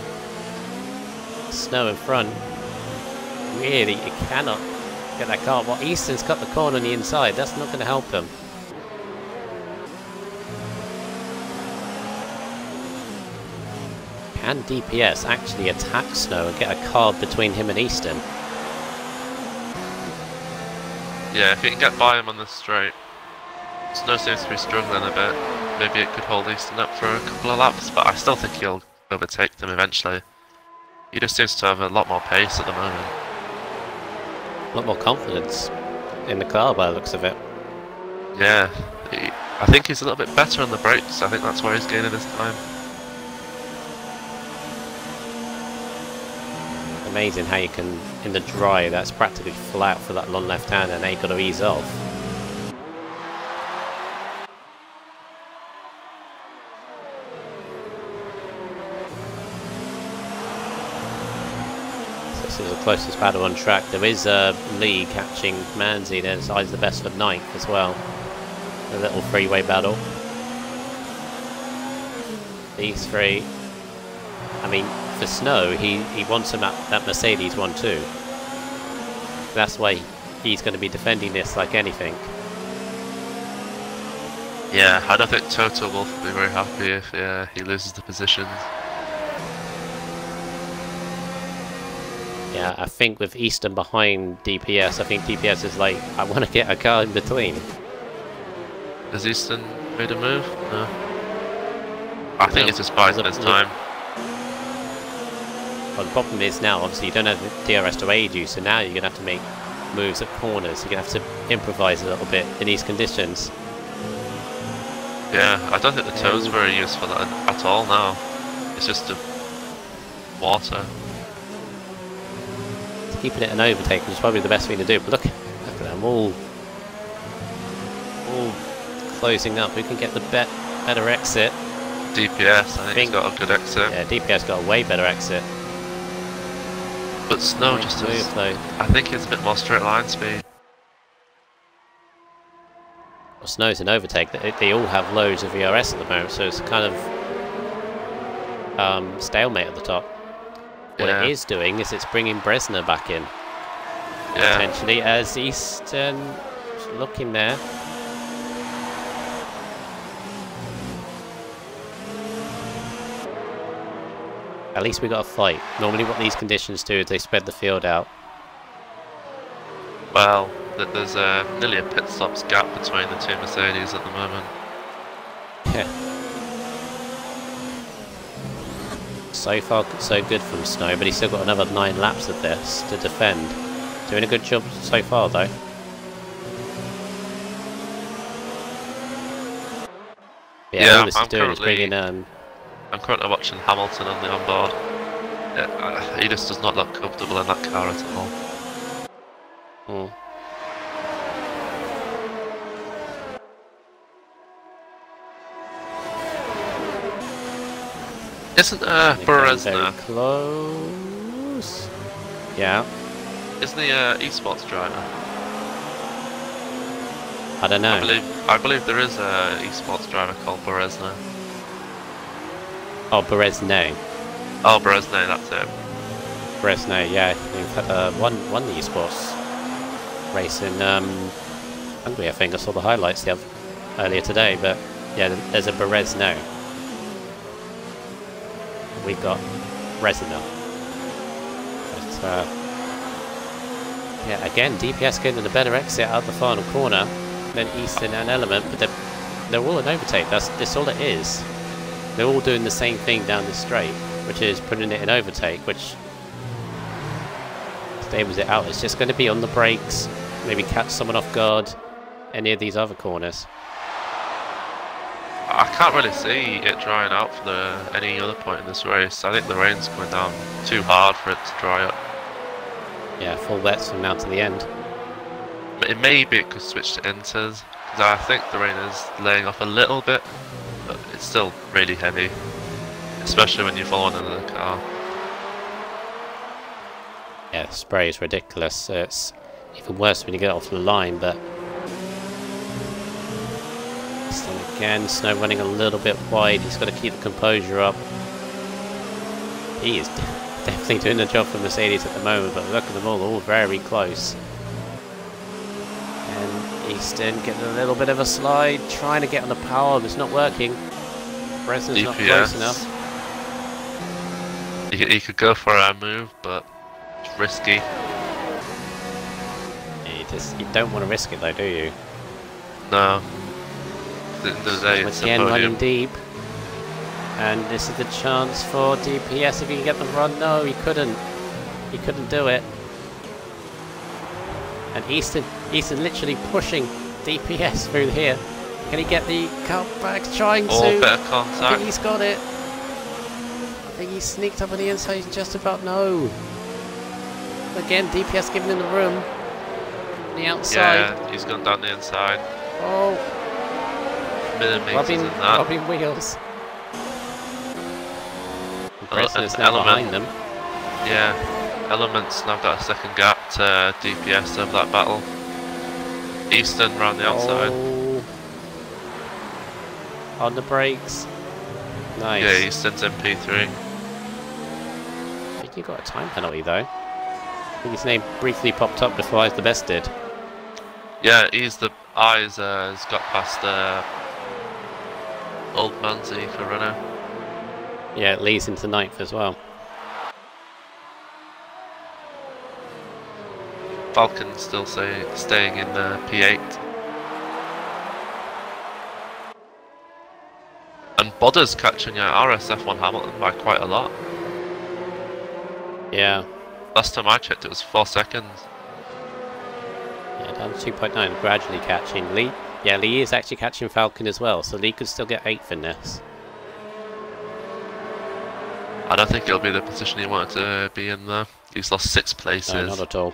Snow in front. Really, he cannot get that car. Well, Easton's cut the corner on the inside. That's not going to help him. Can DPS actually attack Snow and get a card between him and Easton? Yeah, if he can get by him on the straight. Snow seems to be struggling a bit. Maybe it could hold Easton up for a couple of laps, but I still think he'll overtake them eventually. He just seems to have a lot more pace at the moment. A lot more confidence in the car by the looks of it. Yeah, I think he's a little bit better on the brakes. I think that's where he's gaining his time. Amazing how you can, in the dry, that's practically flat for that long left hand, and now you've got to ease off. So this is the closest battle on track. There is Lee catching Manzi there, so he's the best for 9th as well. A little freeway battle. These three. I mean, for Snow, he wants him at that Mercedes one too. That's why he's going to be defending this like anything. Yeah, I don't think Toto Wolff will be very happy if he loses the positions. Yeah, I think with Easton behind DPS, I think DPS is like, I want to get a car in between. Has Easton made a move? No. I think it's just biding his time. Well, the problem is now, obviously, you don't have the DRS to aid you, so now you're going to have to make moves at corners. You're going to have to improvise a little bit in these conditions. Yeah, I don't think the toe's very useful at all now. It's just the water. Keeping it an overtake is probably the best thing to do, but look at them all closing up. Who can get the better exit? DPS, I think he's got a good exit. Yeah, DPS got a way better exit. But Snow Nice just move, has, though. I think he has a bit more straight line speed. Well, Snow's an overtake. They all have loads of VRS at the moment, so it's kind of stalemate at the top. What Yeah. it is doing is it's bringing Bresner back in. Yeah. Potentially, as Eastern looking there. At least we got a fight. Normally what these conditions do is they spread the field out. Well, there's nearly a pit stops gap between the two Mercedes at the moment. Yeah. So far, so good from Snow, but he's still got another 9 laps of this to defend. Doing a good job so far, though. Yeah, all this is doing is bringing I'm currently watching Hamilton on the onboard. He just does not look comfortable in that car at all. Isn't Berezna very close? Yeah. Isn't he esports driver? I don't know. I believe there is a esports driver called Berezna. Oh, Berezne. Oh, Berezna, that's it. Berezne, yeah. Won the esports race in Hungary, I think. I saw the highlights earlier today, but yeah, there's a Berezno. We've got Resina. But yeah, again, DPS getting a better exit out of the final corner than Eastern and Element, but they're all an overtake. That's all it is. They're all doing the same thing down the straight, which is putting it in overtake, which stables it out. It's just going to be on the brakes, maybe catch someone off guard, any of these other corners. I can't really see it drying out for any other point in this race. I think the rain's coming down too hard for it to dry up. Yeah, full wets from now to the end. It may be it could switch to inters, because I think the rain is laying off a little bit, but it's still really heavy, especially when you follow another car. Yeah, the spray is ridiculous. So it's even worse when you get off the line, but again, Snow running a little bit wide. He's got to keep the composure up. He is definitely doing the job for Mercedes at the moment, but look at them all very close. And Easton getting a little bit of a slide, trying to get on the power, but it's not working. Bresner's not close enough. He could go for a move, but it's risky. You don't want to risk it though, do you? No. It's again running deep, and this is the chance for DPS if he can get the run. No, he couldn't do it. And Easton literally pushing DPS through here. Can he get the cutback? Trying to. Bit of contact. I think he's got it. I think he sneaked up on the inside. He's just about no. Again, DPS giving him the room on the outside. Yeah, he's gone down the inside. Oh. Robbing wheels. Bresner's now behind them. Yeah, Element's now got a second gap to DPS over that battle. Easton round the outside. On the brakes. Nice. Yeah, Easton's MP3. I think you got a time penalty though. I think his name briefly popped up before Eyes the Best did. Yeah, Eyes has got past Old Manzi for Renault. Yeah, it leads into 9th as well. Falcon's still staying in P8. And Bodder's catching RSF1 Hamilton by quite a lot. Yeah. Last time I checked it was 4 seconds. Yeah, down to 2.9, gradually catching Lee. Yeah, Lee is actually catching Falcon as well, so Lee could still get 8th in this. I don't think it'll be the position he wanted to be in there. He's lost 6 places. No, not at all.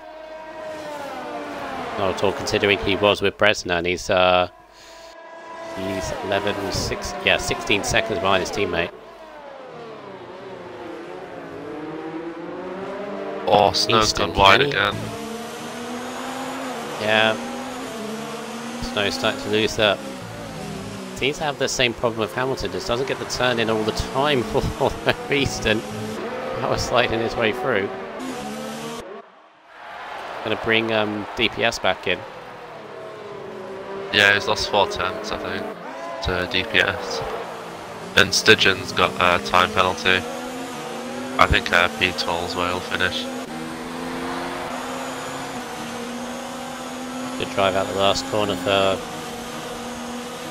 Not at all, considering he was with Bresner and he's 16 seconds behind his teammate. Oh, Snow's Easton, gone wide can he? again. Yeah. Snow's starting to lose that. Seems to have the same problem with Hamilton, just doesn't get the turn in all the time for Easton. Power sliding his way through. Gonna bring DPS back in. Yeah, he's lost 4 tenths, I think, to DPS. And Stygian's got a time penalty. I think P12's where he'll finish. Good drive out the last corner for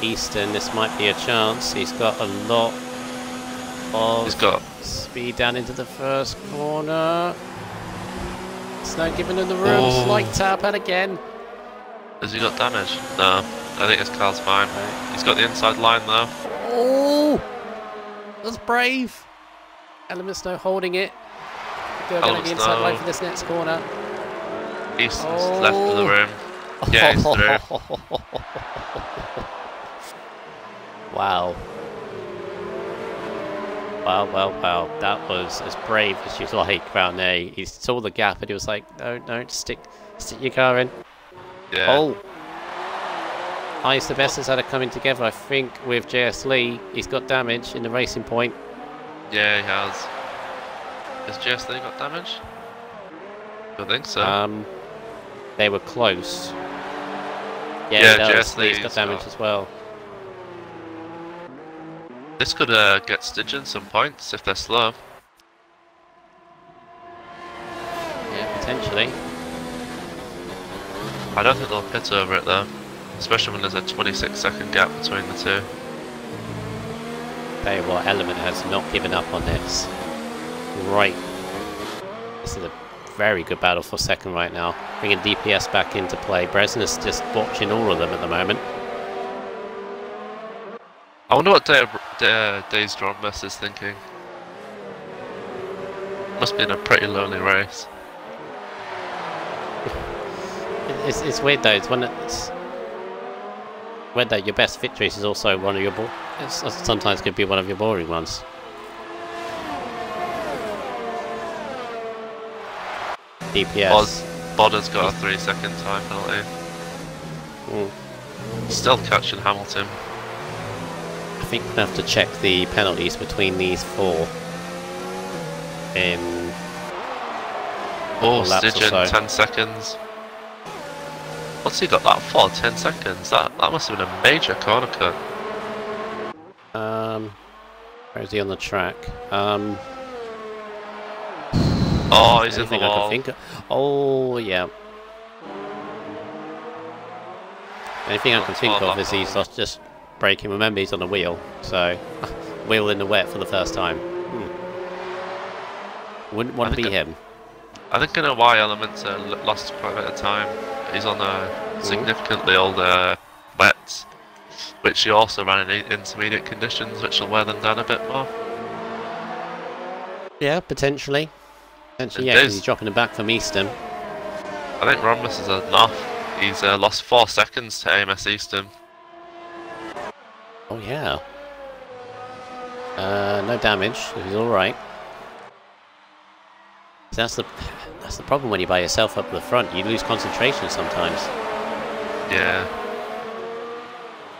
Easton. This might be a chance. He's got a lot of speed down into the first corner. Snow giving him the room. Slight tap, and again. Has he got damage? No. I think his car's fine. Right. He's got the inside line though. Oh! That's brave. Element Snow holding it. Go down the inside line for this next corner. Easton's left of the room. Yeah, he's through. Wow. Wow. That was as brave as you like round there. He saw the gap and he was like, no, stick your car in. Yeah. Oh. Highest the best has had it coming together, I think, with JS Lee. He's got damage in the racing point. Yeah, he has. Has JS Lee got damage? I don't think so. They were close. Yeah, JS Lee's got damage as well. This could get Stygian some points if they're slow. Yeah, potentially. I don't think they'll pit over it though, especially when there's a 26-second gap between the two. Tell you what, Element has not given up on this. Right. This is a very good battle for second right now. Bringing DPS back into play. Bresna's just watching all of them at the moment. I wonder what Days Drombus is thinking. Must be in a pretty lonely race. It's weird though. It's weird that your best victories is also one of your sometimes could be one of your boring ones. DPS. Bodder's got a 3-second time penalty. Still catching Hamilton. I think we'll have to check the penalties between these four. Stygian, 10 seconds. What's he got that for? 10 seconds? That must have been a major corner cut. Where is he on the track? Oh, he's in the wall. Oh, yeah. Anything I can think of is he's just braking. Remember, he's on a wheel, so wheel in the wet for the first time. Wouldn't want to be him. I think in a Y Elements lost quite a bit of time. He's on a significantly older wet, which he also ran in intermediate conditions, which will wear them down a bit more. Yeah, potentially. Yeah, because he's dropping it back from Easton. I think Rhombus is enough. He's lost 4 seconds to AMS Easton. Oh yeah. No damage. He's all right. That's the problem when you're by yourself up the front. You lose concentration sometimes. Yeah.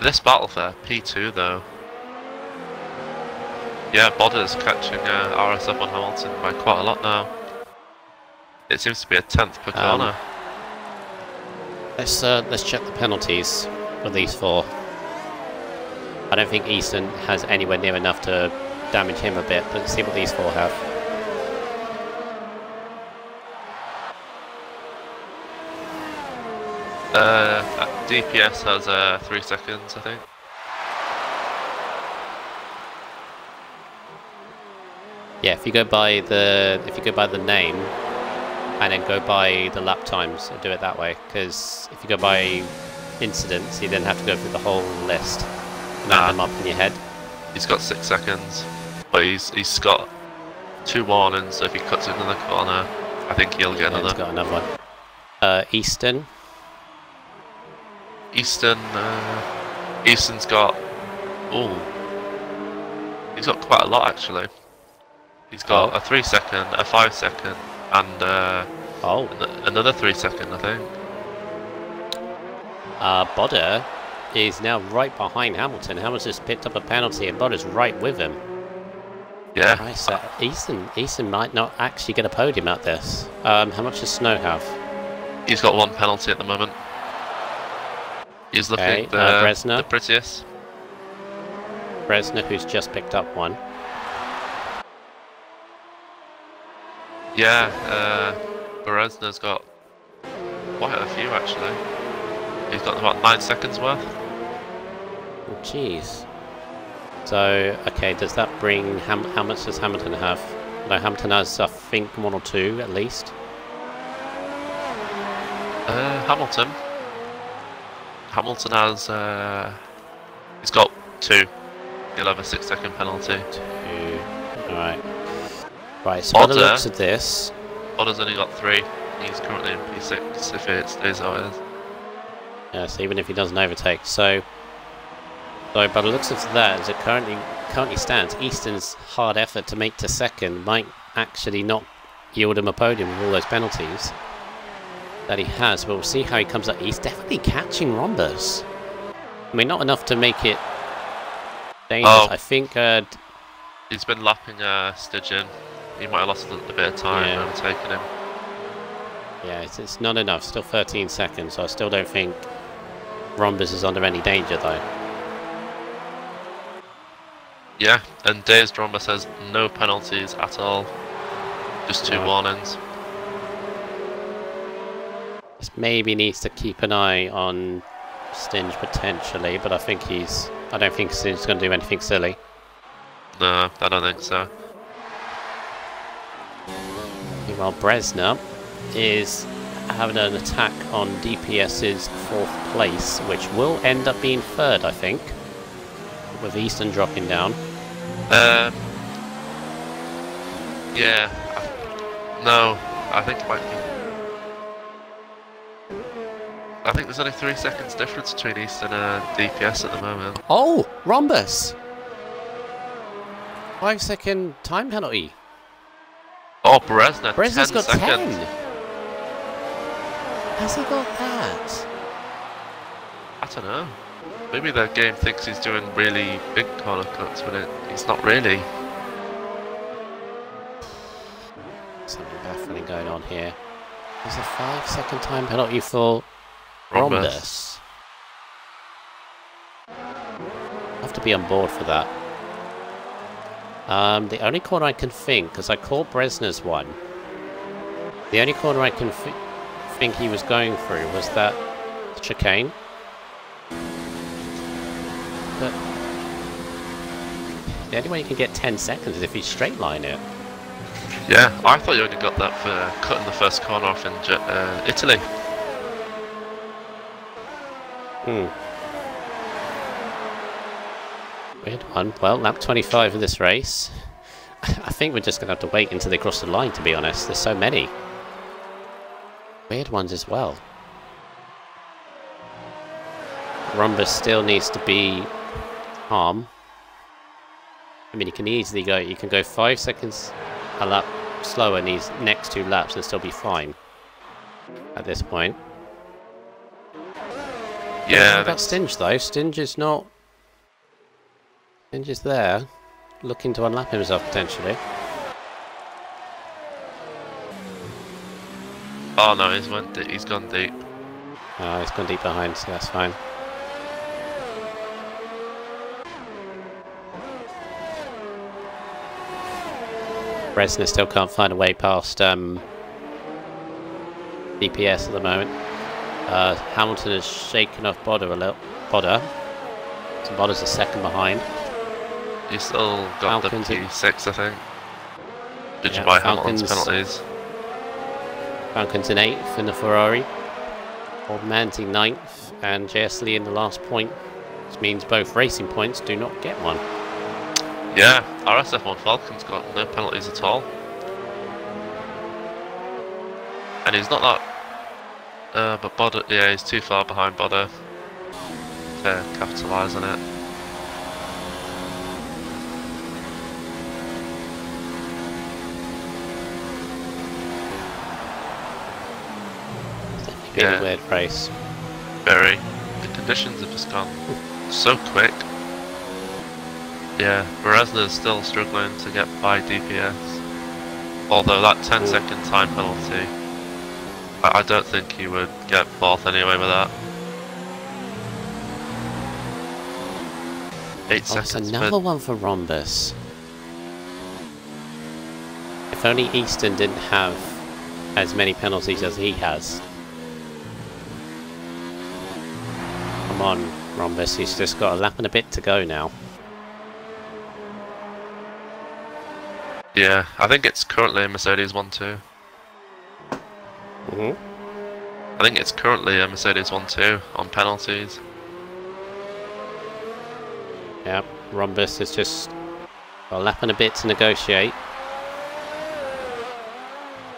This battle for P2 though. Yeah, Bodder's catching RSF on Hamilton by quite a lot now. It seems to be a 10th per corner. Let's check the penalties for these four. I don't think Easton has anywhere near enough to damage him a bit, but let's see what these four have. DPS has 3 seconds, I think. Yeah, if you go by the name and then go by the lap times, do it that way. Because if you go by incidents, you then have to go through the whole list and add them up in your head. He's got 6 seconds, but he's got 2 warnings. So if he cuts into the corner, I think he'll get another. He's got another one. Easton's got. Oh, he's got quite a lot actually. He's got a 3 second, a 5 second, and Oh, another 3 second, I think. Bodder is now right behind Hamilton. Hamilton's picked up a penalty, and Bodder's right with him. Yeah. Christ, Easton might not actually get a podium at this. How much does Snow have? He's got 1 penalty at the moment. He's looking Bresner. the prettiest. Bresner, who's just picked up one. Yeah, Beresner's got quite a few actually. He's got about 9 seconds worth. Oh, jeez. So, okay, does that bring... how much does Hamilton have? No, Hamilton has, I think, 1 or 2 at least. Hamilton has, he's got 2. He'll have a 6 second penalty. 2. Alright. Right, so by the looks of this... Bodder's only got 3. He's currently in P6 if it stays how it is. Yes, even if he doesn't overtake. So by the looks of that, as it currently stands, Easton's hard effort to make to second might actually not yield him a podium with all those penalties that he has. But we'll see how he comes up. He's definitely catching Rhombus. I mean, not enough to make it dangerous. Oh. I think... he's been lapping Stygian. He might have lost a bit of time overtaking him. Yeah, it's not enough. Still 13 seconds, so I still don't think Rhombus is under any danger, though. Yeah, and Dazed Rhombus has no penalties at all. Just 2 warnings. Just maybe needs to keep an eye on Stinge potentially, but I don't think Stinge's going to do anything silly. No, I don't think so. Meanwhile, Bresner is having an attack on DPS's 4th place, which will end up being 3rd, I think, with Easton dropping down. Yeah. No, I think it might be. I think there's only 3 seconds difference between Easton and DPS at the moment. Oh, Rhombus! 5 second time penalty. Oh, Bresner, Bresner's 10 got seconds. 10. Has he got that? I don't know. Maybe the game thinks he's doing really big corner cuts, but he's not really. Something baffling going on here. There's a 5 second time penalty for Rhombus. I have to be on board for that. The only corner I can think, because I called Bresner's one, the only corner I can think he was going through was that chicane. But the only way you can get 10 seconds is if you straight line it. Yeah, I thought you only got that for cutting the first corner off in Italy. Weird one. Well, lap 25 of this race. I think we're just going to have to wait until they cross the line, to be honest. There's so many. Weird ones as well. Rhombus still needs to be calm. I mean, you can easily go, you can go 5 seconds a lap slower in these next 2 laps and still be fine at this point. Yeah. What about Stinge, though? Stinge is not... Stinge is there, looking to unlap himself potentially. Oh no, he's gone deep. Oh, he's gone deep behind, so that's fine. Bresner still can't find a way past DPS at the moment. Hamilton has shaken off Bodder a little. So Bodder's a second behind. He's still got Falcons the P6, I think. Judging Yeah, by Hamilton's penalties. Falcon's in 8th in the Ferrari. Old Man's in 9th, and JS Lee in the last point. This means both racing points do not get one. Yeah, RSF1 Falcon's got no penalties at all. And he's not that... but Bodder, yeah, he's too far behind Bodder to capitalise on it. been Yeah. a weird race. Very. The conditions have just gone so quick. Yeah, Berezna's still struggling to get by DPS. Although that 10-second time penalty, I don't think he would get fourth anyway with that. 8 Oh, it's seconds. another one for Rhombus. If only Easton didn't have as many penalties as he has. Come on, Rhombus, he's just got a lap and a bit to go now. Yeah, I think it's currently a Mercedes 1-2. I think it's currently a Mercedes 1-2 on penalties. Yeah, Rhombus has just got a lap and a bit to negotiate.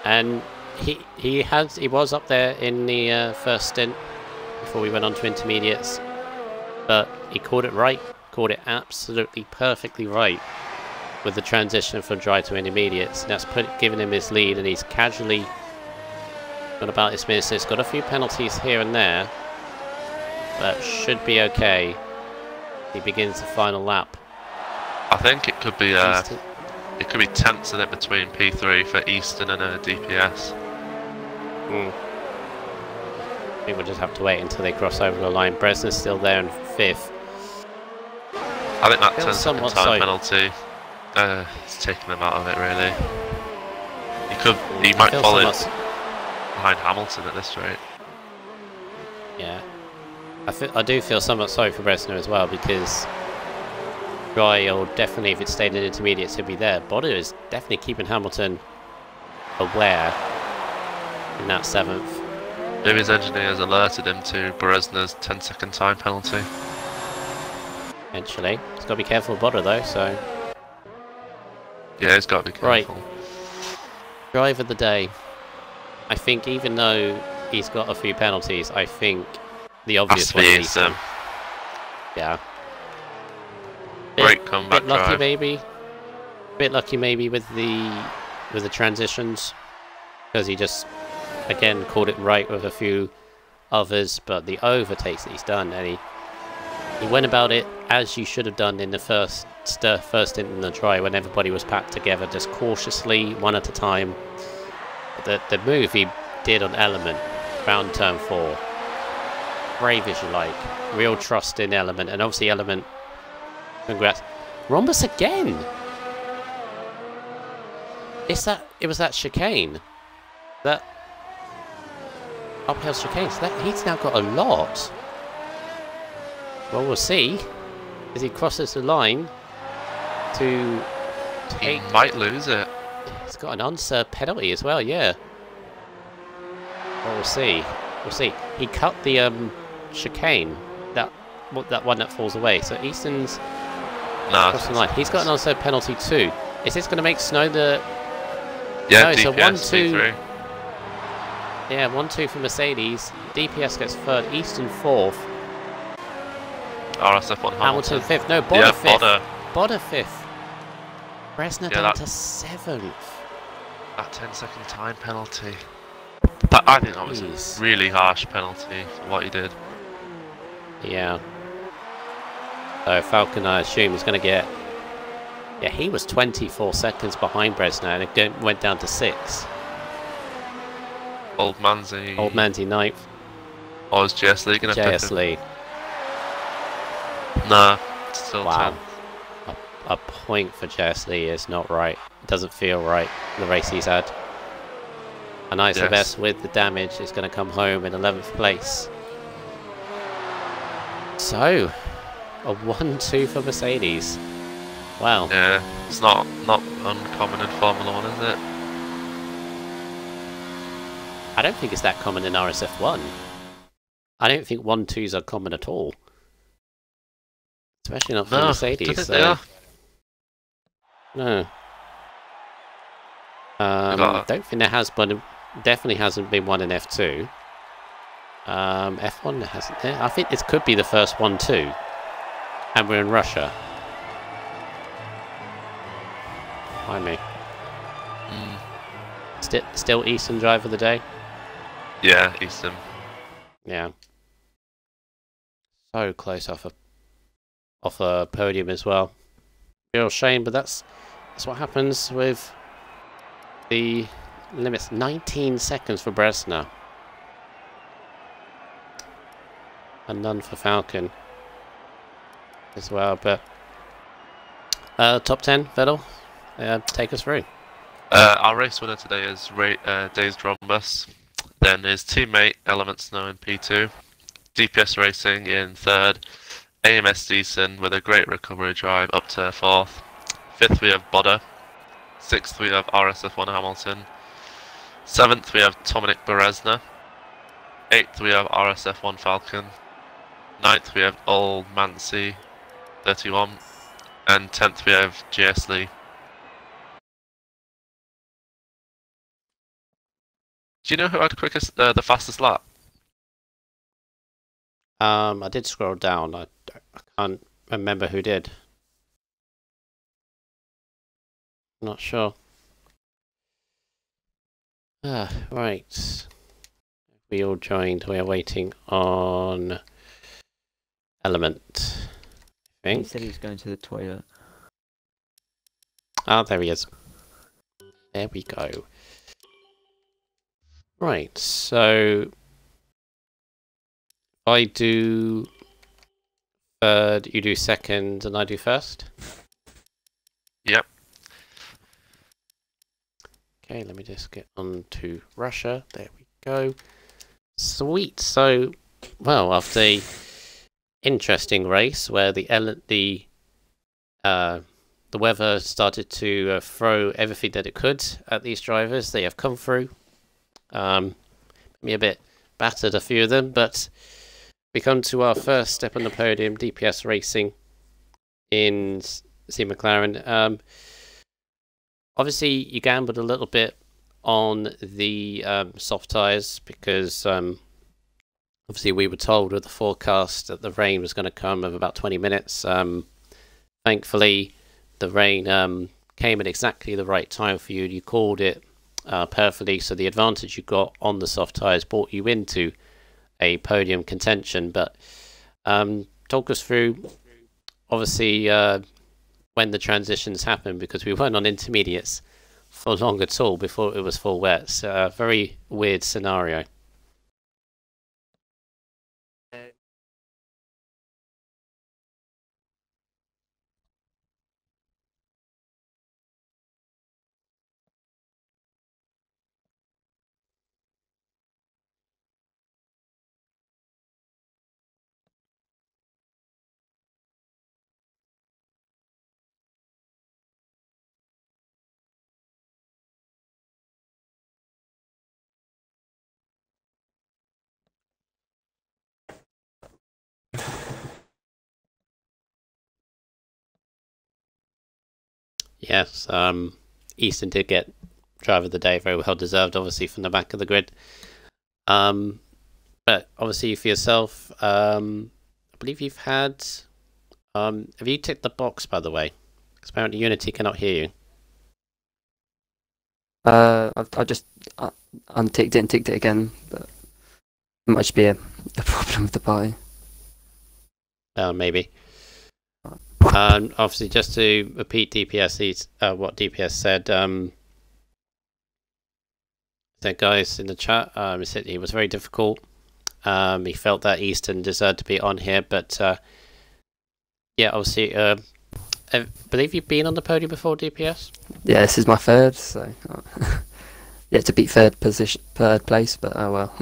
And he was up there in the first stint before we went on to intermediates, but he caught it right, caught it absolutely perfectly right with the transition from dry to intermediates. And that's given him his lead, and he's casually got about his minutes. He's got a few penalties here and there, but should be okay. He begins the final lap. I think it could be it could be tense in it between P3 for Easton and DPS. I think we'll just have to wait until they cross over the line. Bresna's still there in 5th. I think that 10-second time penalty has taken them out of it, really. He might fall in behind Hamilton at this rate. Yeah. I do feel somewhat sorry for Bresna as well, because Dry, or definitely if it stayed in intermediates, he'll be there. Bodder is definitely keeping Hamilton aware in that 7th. Maybe his engineers alerted him to Berezna's 10-second time penalty. Eventually. He's got to be careful of Bodder though, so... Yeah, he's got to be careful. Right. Driver of the day. I think even though he's got a few penalties, I think the obvious one is Easton. Yeah. Great comeback bit lucky drive. maybe. Bit lucky maybe with the transitions, because he just again caught it right with a few others, but the overtakes that he's done, and he went about it as you should have done in the first stint in the try, when everybody was packed together, just cautiously, one at a time. The move he did on Element, round turn 4, brave as you like, real trust in Element, and obviously Element, congrats. Rhombus again! It was that chicane, that uphill chicane, so he's now got a lot. Well, we'll see as he crosses the line to take... He might lose it. He's got an unserved penalty as well, yeah. Well, we'll see. We'll see. He cut the chicane, that one that falls away. So Easton's crossing the line. He's got an unserved penalty too. Is this going to make Snow the... Yeah, no, DPS, so 1-2. P3. Yeah, 1-2 for Mercedes. DPS gets 3rd. Easton 4th. RSF on Hamilton Hamilton. 5th. No, Bodder Yeah, 5th. Bodder. Bodder 5th. Bresna down to 7th. That 10-second time penalty. I think that was a really harsh penalty for what he did. Yeah. So Falcon, I assume, is going to get... Yeah, he was 24 seconds behind Bresna, and it went down to 6. Old Manzi 9th. Or is JS Lee going to pick JS him? Lee. Nah, it's still Wow. 10. A point for JS Lee is not right. It doesn't feel right, the race he's had. And ISOBS with the damage is going to come home in 11th place. So, a 1-2 for Mercedes. Wow. Yeah, it's not uncommon in Formula 1, is it? I don't think it's that common in RSF1. I don't think 1-2s are common at all. Especially not for Mercedes. I don't think they are. No. Don't think there has been. Definitely hasn't been one in F2. F1 hasn't. I think this could be the first 1-2, and we're in Russia. Mind me. Still Easton driver of the day. Yeah, Easton. Yeah. So close off a podium as well. Real shame, but that's what happens with the limits. 19 seconds for Bresner. And none for Falcon as well, but top 10, Vettel, take us through. Our race winner today is Days Drombus, then his teammate Element Snow in P2, DPS Racing in 3rd, AMS Decent with a great recovery drive up to 4th, 5th we have Bodder, 6th we have RSF1 Hamilton, 7th we have Dominic Berezna, 8th we have RSF1 Falcon, 9th we have Old Mancy 31, and 10th we have GS Lee. Do you know who had the fastest lap? I did scroll down. I can't remember who did. Not sure. Right. We all joined. We are waiting on Element. I think. He said he was going to the toilet. Ah, there he is. There we go. Right, so I do 3rd, you do 2nd, and I do 1st? Yep. Okay, let me just get on to Russia. There we go. Sweet. So, well, after a interesting race where the weather started to throw everything that it could at these drivers, they have come through. Me a bit battered, a few of them, but we come to our first step on the podium, DPS Racing in C McLaren. Obviously, you gambled a little bit on the soft tyres because obviously we were told with the forecast that the rain was going to come of about 20 minutes. Thankfully, the rain came at exactly the right time for you. You called it perfectly, so the advantage you got on the soft tyres brought you into a podium contention. But talk us through, obviously, when the transitions happened, because we weren't on intermediates for long at all before it was full wet. So a very weird scenario. Yes, Easton did get driver of the day, very well deserved, obviously, from the back of the grid. But obviously for yourself, I believe you've had... have you ticked the box, by the way? Because apparently Unity cannot hear you. I just unticked it and ticked it again, but it might just be a problem with the party. Maybe. Obviously, just to repeat DPS, what DPS said, the guys in the chat, he said it was very difficult. He felt that Easton deserved to be on here, but yeah, obviously, I believe you've been on the podium before, DPS? Yeah, this is my 3rd, so yeah, to beat 3rd place, but oh well.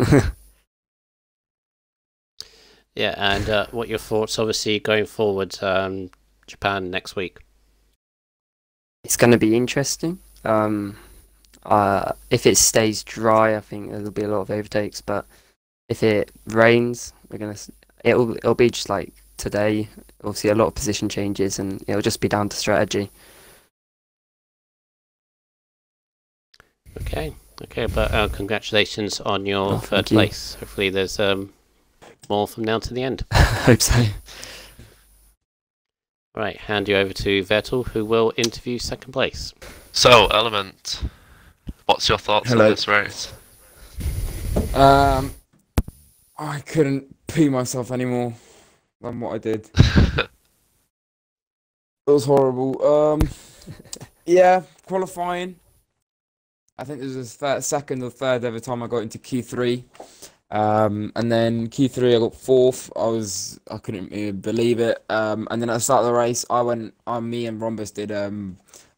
Yeah, and what your thoughts, obviously, going forward, Japan next week? It's going to be interesting. If it stays dry, I think there'll be a lot of overtakes, but if it rains, it'll be just like today. Obviously, a lot of position changes, and it'll just be down to strategy. Okay, but congratulations on your 3rd place. Hopefully, there's more from now to the end. Hope so. Right, hand you over to Vettel, who will interview 2nd place. So, Element, what's your thoughts on this race? I I couldn't pee myself anymore than what I did. It was horrible. Yeah, qualifying. I think this was the second or third ever time I got into Q3. And then Q3 I got fourth. I couldn't even believe it. And then at the start of the race, me and Rhombus did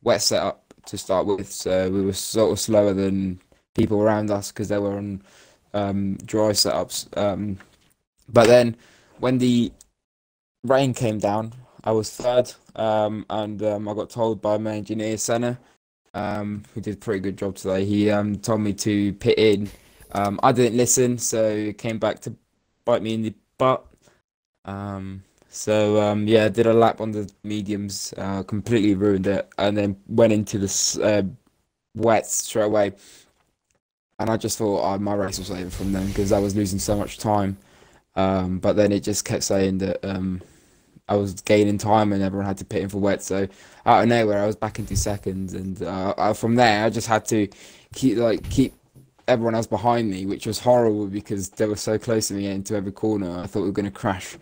wet setup to start with, so we were sort of slower than people around us because they were on dry setups. But then when the rain came down, I was third, and I got told by my engineer Senna, who did a pretty good job today. He told me to pit in. I didn't listen, so it came back to bite me in the butt. Yeah, did a lap on the mediums, completely ruined it, and then went into the wets straight away. And I just thought my race was over from then because I was losing so much time. But then it just kept saying that I was gaining time and everyone had to pit in for wet. So out of nowhere, I was back into seconds, and from there, I just had to keep everyone else behind me, which was horrible because they were so close to me into every corner. I thought we were going to crash.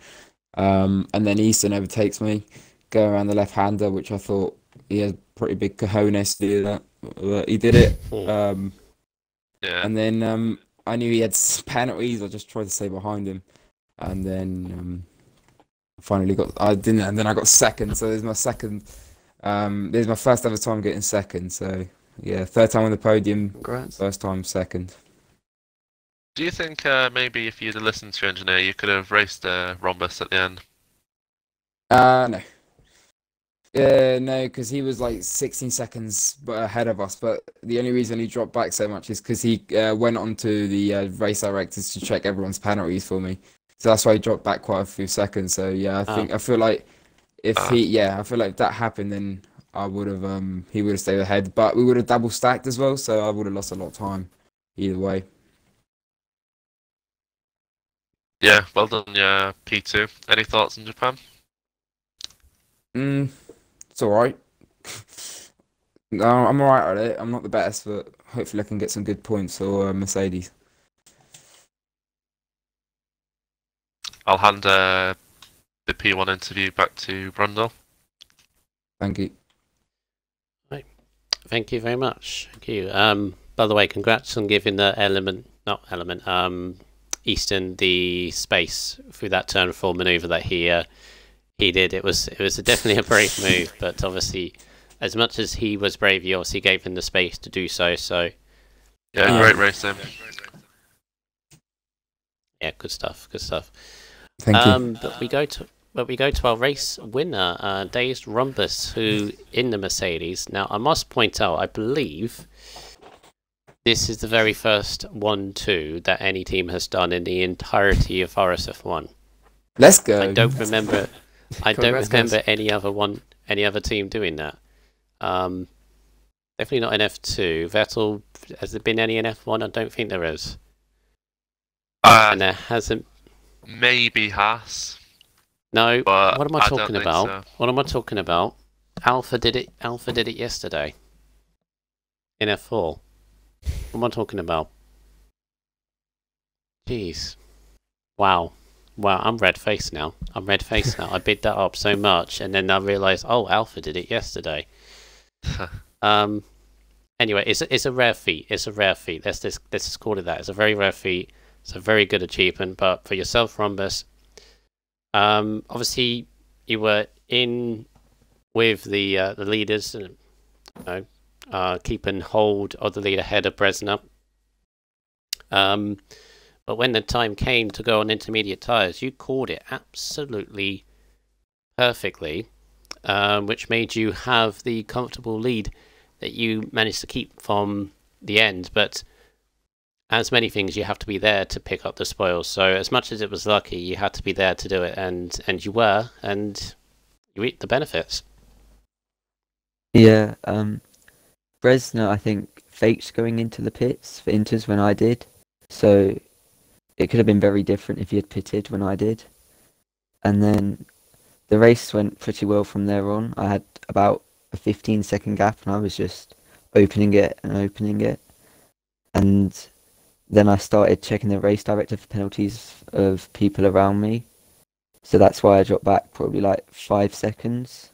And then Easton overtakes me, going around the left-hander, which I thought he had pretty big cojones to do that. But he did it. Yeah. And then I knew he had penalties. I just tried to stay behind him, and then finally I didn't, and then I got second. So there's my second. There's my first ever time getting second. So yeah, third time on the podium. Congrats. First time second. Do you think maybe if you'd have listened to your engineer, you could have raced Rhombus at the end? No. No, because he was like 16 seconds ahead of us. But the only reason he dropped back so much is because he went on to the race directors to check everyone's penalties for me. So that's why he dropped back quite a few seconds. So yeah, I feel like if that happened, then I would have he would have stayed ahead. But we would have double stacked as well, so I would have lost a lot of time either way. Yeah, well done, yeah, P2. Any thoughts on Japan? It's all right. No, I'm all right at it. I'm not the best, but hopefully I can get some good points for Mercedes. I'll hand the P1 interview back to Brundle. Thank you. Thank you very much. Thank you. By the way, congrats on giving the Easton the space through that turn 4 maneuver that he did. It was definitely a brave move, but obviously, as much as he was brave, you obviously gave him the space to do so. So yeah, great racing. Yeah, good stuff. Good stuff. Thank you. But we go to our race winner, Dazed Rhombus, who in the Mercedes. Now, I must point out, I believe this is the very first 1-2 that any team has done in the entirety of RSF1. Let's go. I don't remember. I don't remember any other team doing that. Definitely not in F2. Vettel, has there been any in F1? I don't think there is. And there hasn't. Maybe Haas. No. But what am I talking about? So. What am I talking about? Alpha did it. Alpha did it yesterday. In F4. What am I talking about? Jeez. Wow. Wow, I'm red-faced now. I bid that up so much, and then I realised, oh, Alpha did it yesterday. Anyway, it's a rare feat. Let's just call it that. It's a very rare feat. It's a very good achievement. But for yourself, Rhombus, obviously you were in with the leaders, keeping hold of the lead ahead of Bresner. But when the time came to go on intermediate tyres, you called it absolutely perfectly, which made you have the comfortable lead that you managed to keep from the end. But as many things, you have to be there to pick up the spoils. So as much as it was lucky, you had to be there to do it, and you were, and you reaped the benefits. Yeah, Bresner, I think, faked going into the pits for Inters when I did. So it could have been very different if he had pitted when I did. And then the race went pretty well from there on. I had about a 15-second gap, and I was just opening it. And then I started checking the race director for penalties of people around me. So that's why I dropped back probably like 5 seconds.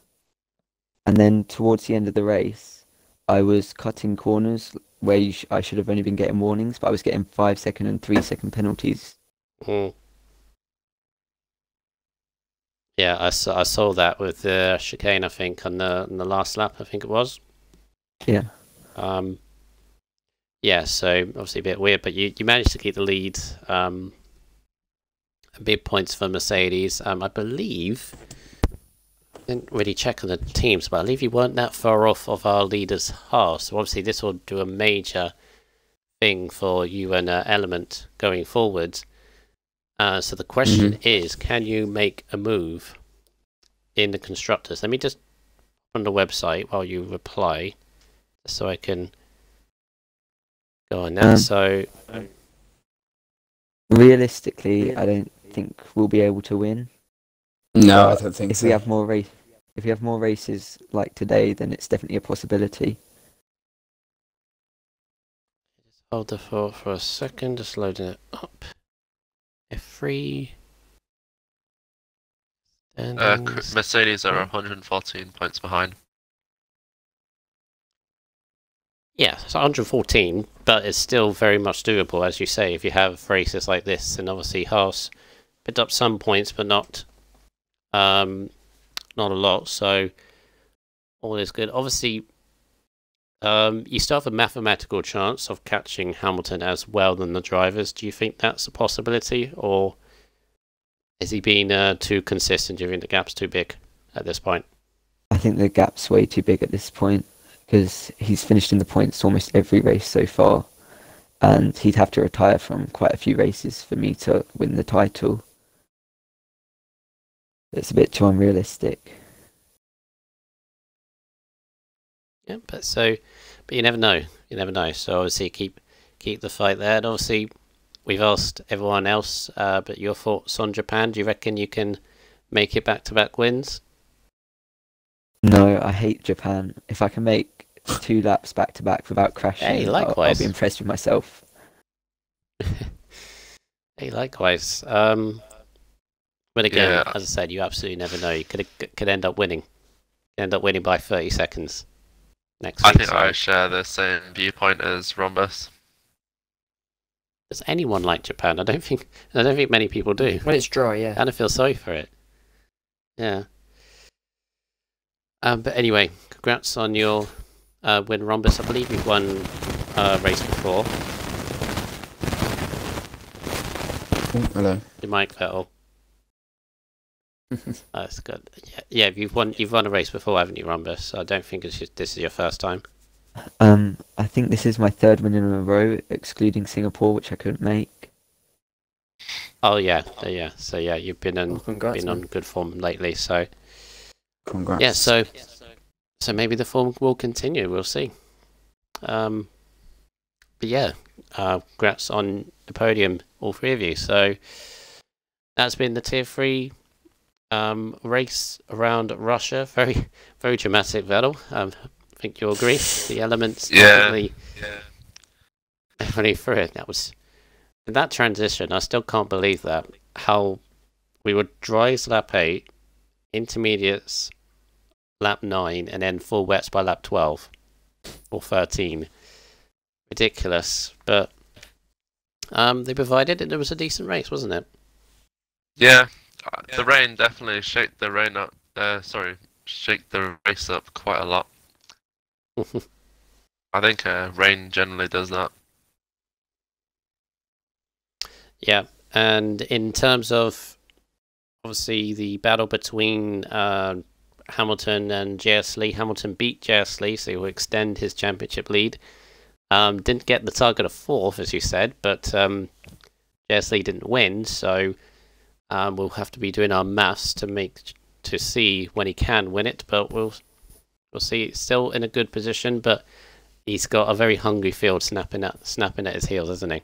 And then towards the end of the race, I was cutting corners where I should have only been getting warnings, but I was getting 5 second and 3 second penalties. Mm. Yeah, I saw that with the chicane, I think, on the last lap, I think it was. Yeah. Yeah, so obviously a bit weird, but you managed to keep the lead. Big points for Mercedes. I believe, I didn't really check on the teams, but I believe you weren't that far off of our leaders, Haas. So obviously this will do a major thing for you and Element going forward. So the question is, can you make a move in the constructors? Let me just on the website while you reply, so I can go on now. So realistically, I don't think we'll be able to win. No, I don't think If so. we have more races like today, then it's definitely a possibility. hold the thought for a second, just loading it up. F3. Mercedes are 114 points behind. Yeah, it's 114, but it's still very much doable, as you say, if you have races like this. And obviously Haas picked up some points, but not a lot, so all is good. Obviously, you still have a mathematical chance of catching Hamilton as well than the drivers. Do you think that's a possibility, or is he being too consistent? Do you think the gap's too big at this point? I think the gap's way too big at this point, because he's finished in the points almost every race so far, and he'd have to retire from quite a few races for me to win the title. It's a bit too unrealistic. Yeah, but you never know. You never know. So obviously keep the fight there. And obviously we've asked everyone else, but your thoughts on Japan? Do you reckon you can make it back-to-back wins? No, I hate Japan. If I can make 2 laps back to back without crashing, Hey, I'll likewise. be impressed with myself. Hey, likewise. But again, Yeah. as I said, you absolutely never know. You could end up winning. End up winning by 30 seconds next I week. think I share the same viewpoint as Rhombus. Does anyone like Japan? I don't think many people do. When it's dry, yeah. I kind of feel sorry for it. Yeah. But anyway, congrats on your win, Rhombus. I believe you've won a race before. Hello. You might Vettel. That's good. Yeah, you've won a race before, haven't you, Rhombus? I don't think this is your first time. I think this is my 3rd win in a row, excluding Singapore, which I couldn't make. Oh yeah. So yeah, you've been Congrats, on good form lately. So Congrats. yeah, so maybe the form will continue. We'll see. But yeah, congrats on the podium, all 3 of you. So that's been the Tier 3 race around Russia. Very, very dramatic, Vettel. I think you'll agree. The elements definitely through it. That transition. I still can't believe that. How we were dries lap 8, intermediates lap 9, and then full wets by lap 12 or 13. Ridiculous, but they provided it. It was a decent race, wasn't it? Yeah, the rain definitely shake the race up quite a lot. I think rain generally does that. Yeah, and in terms of obviously the battle between Hamilton and Gasly, Hamilton beat Gasly, so he will extend his championship lead. Didn't get the target of 4th, as you said, but Gasly didn't win, so we'll have to be doing our maths to see when he can win it. But we'll see. Still in a good position, but he's got a very hungry field snapping at his heels, hasn't he?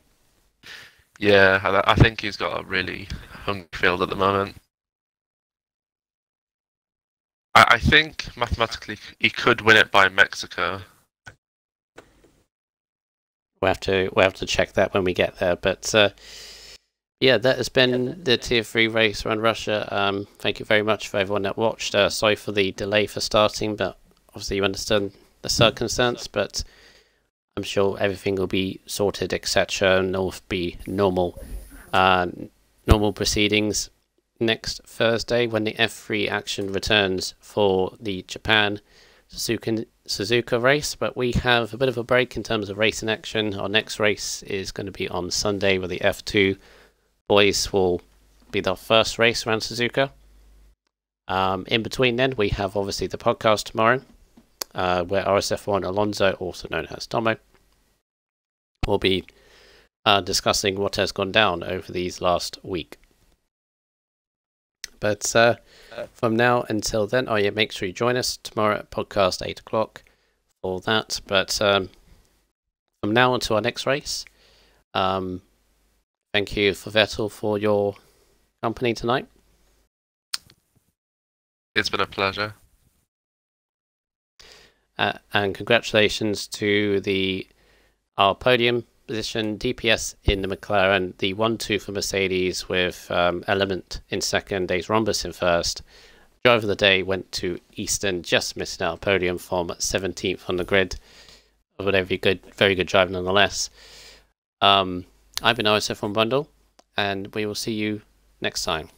Yeah, I think he's got a really hungry field at the moment. I think mathematically he could win it by Mexico. we'll have to check that when we get there. But yeah, that has been the Tier 3 race around Russia. Thank you very much for everyone that watched. Sorry for the delay for starting, but obviously you understand the circumstance. But I'm sure everything will be sorted, etc., and will be normal proceedings next Thursday when the F3 action returns for the Japan Suzuka race. But we have a bit of a break in terms of racing action. Our next race is going to be on Sunday, where the F2 boys will be their first race around Suzuka. In between then, we have obviously the podcast tomorrow, where RSF1 Alonso, also known as Tomo, will be discussing what has gone down over these last week. But from now until then, make sure you join us tomorrow at podcast 8 o'clock for that. But from now until our next race, thank you for Vettel for your company tonight. It's been a pleasure. And congratulations to our podium position, DPS in the McLaren, the 1-2 for Mercedes with Element in second, Days Rhombus in first. Driver of the day went to Easton, just missing out podium from 17th on the grid. But very good driver nonetheless. I've been RSF1 Bundle, and we will see you next time.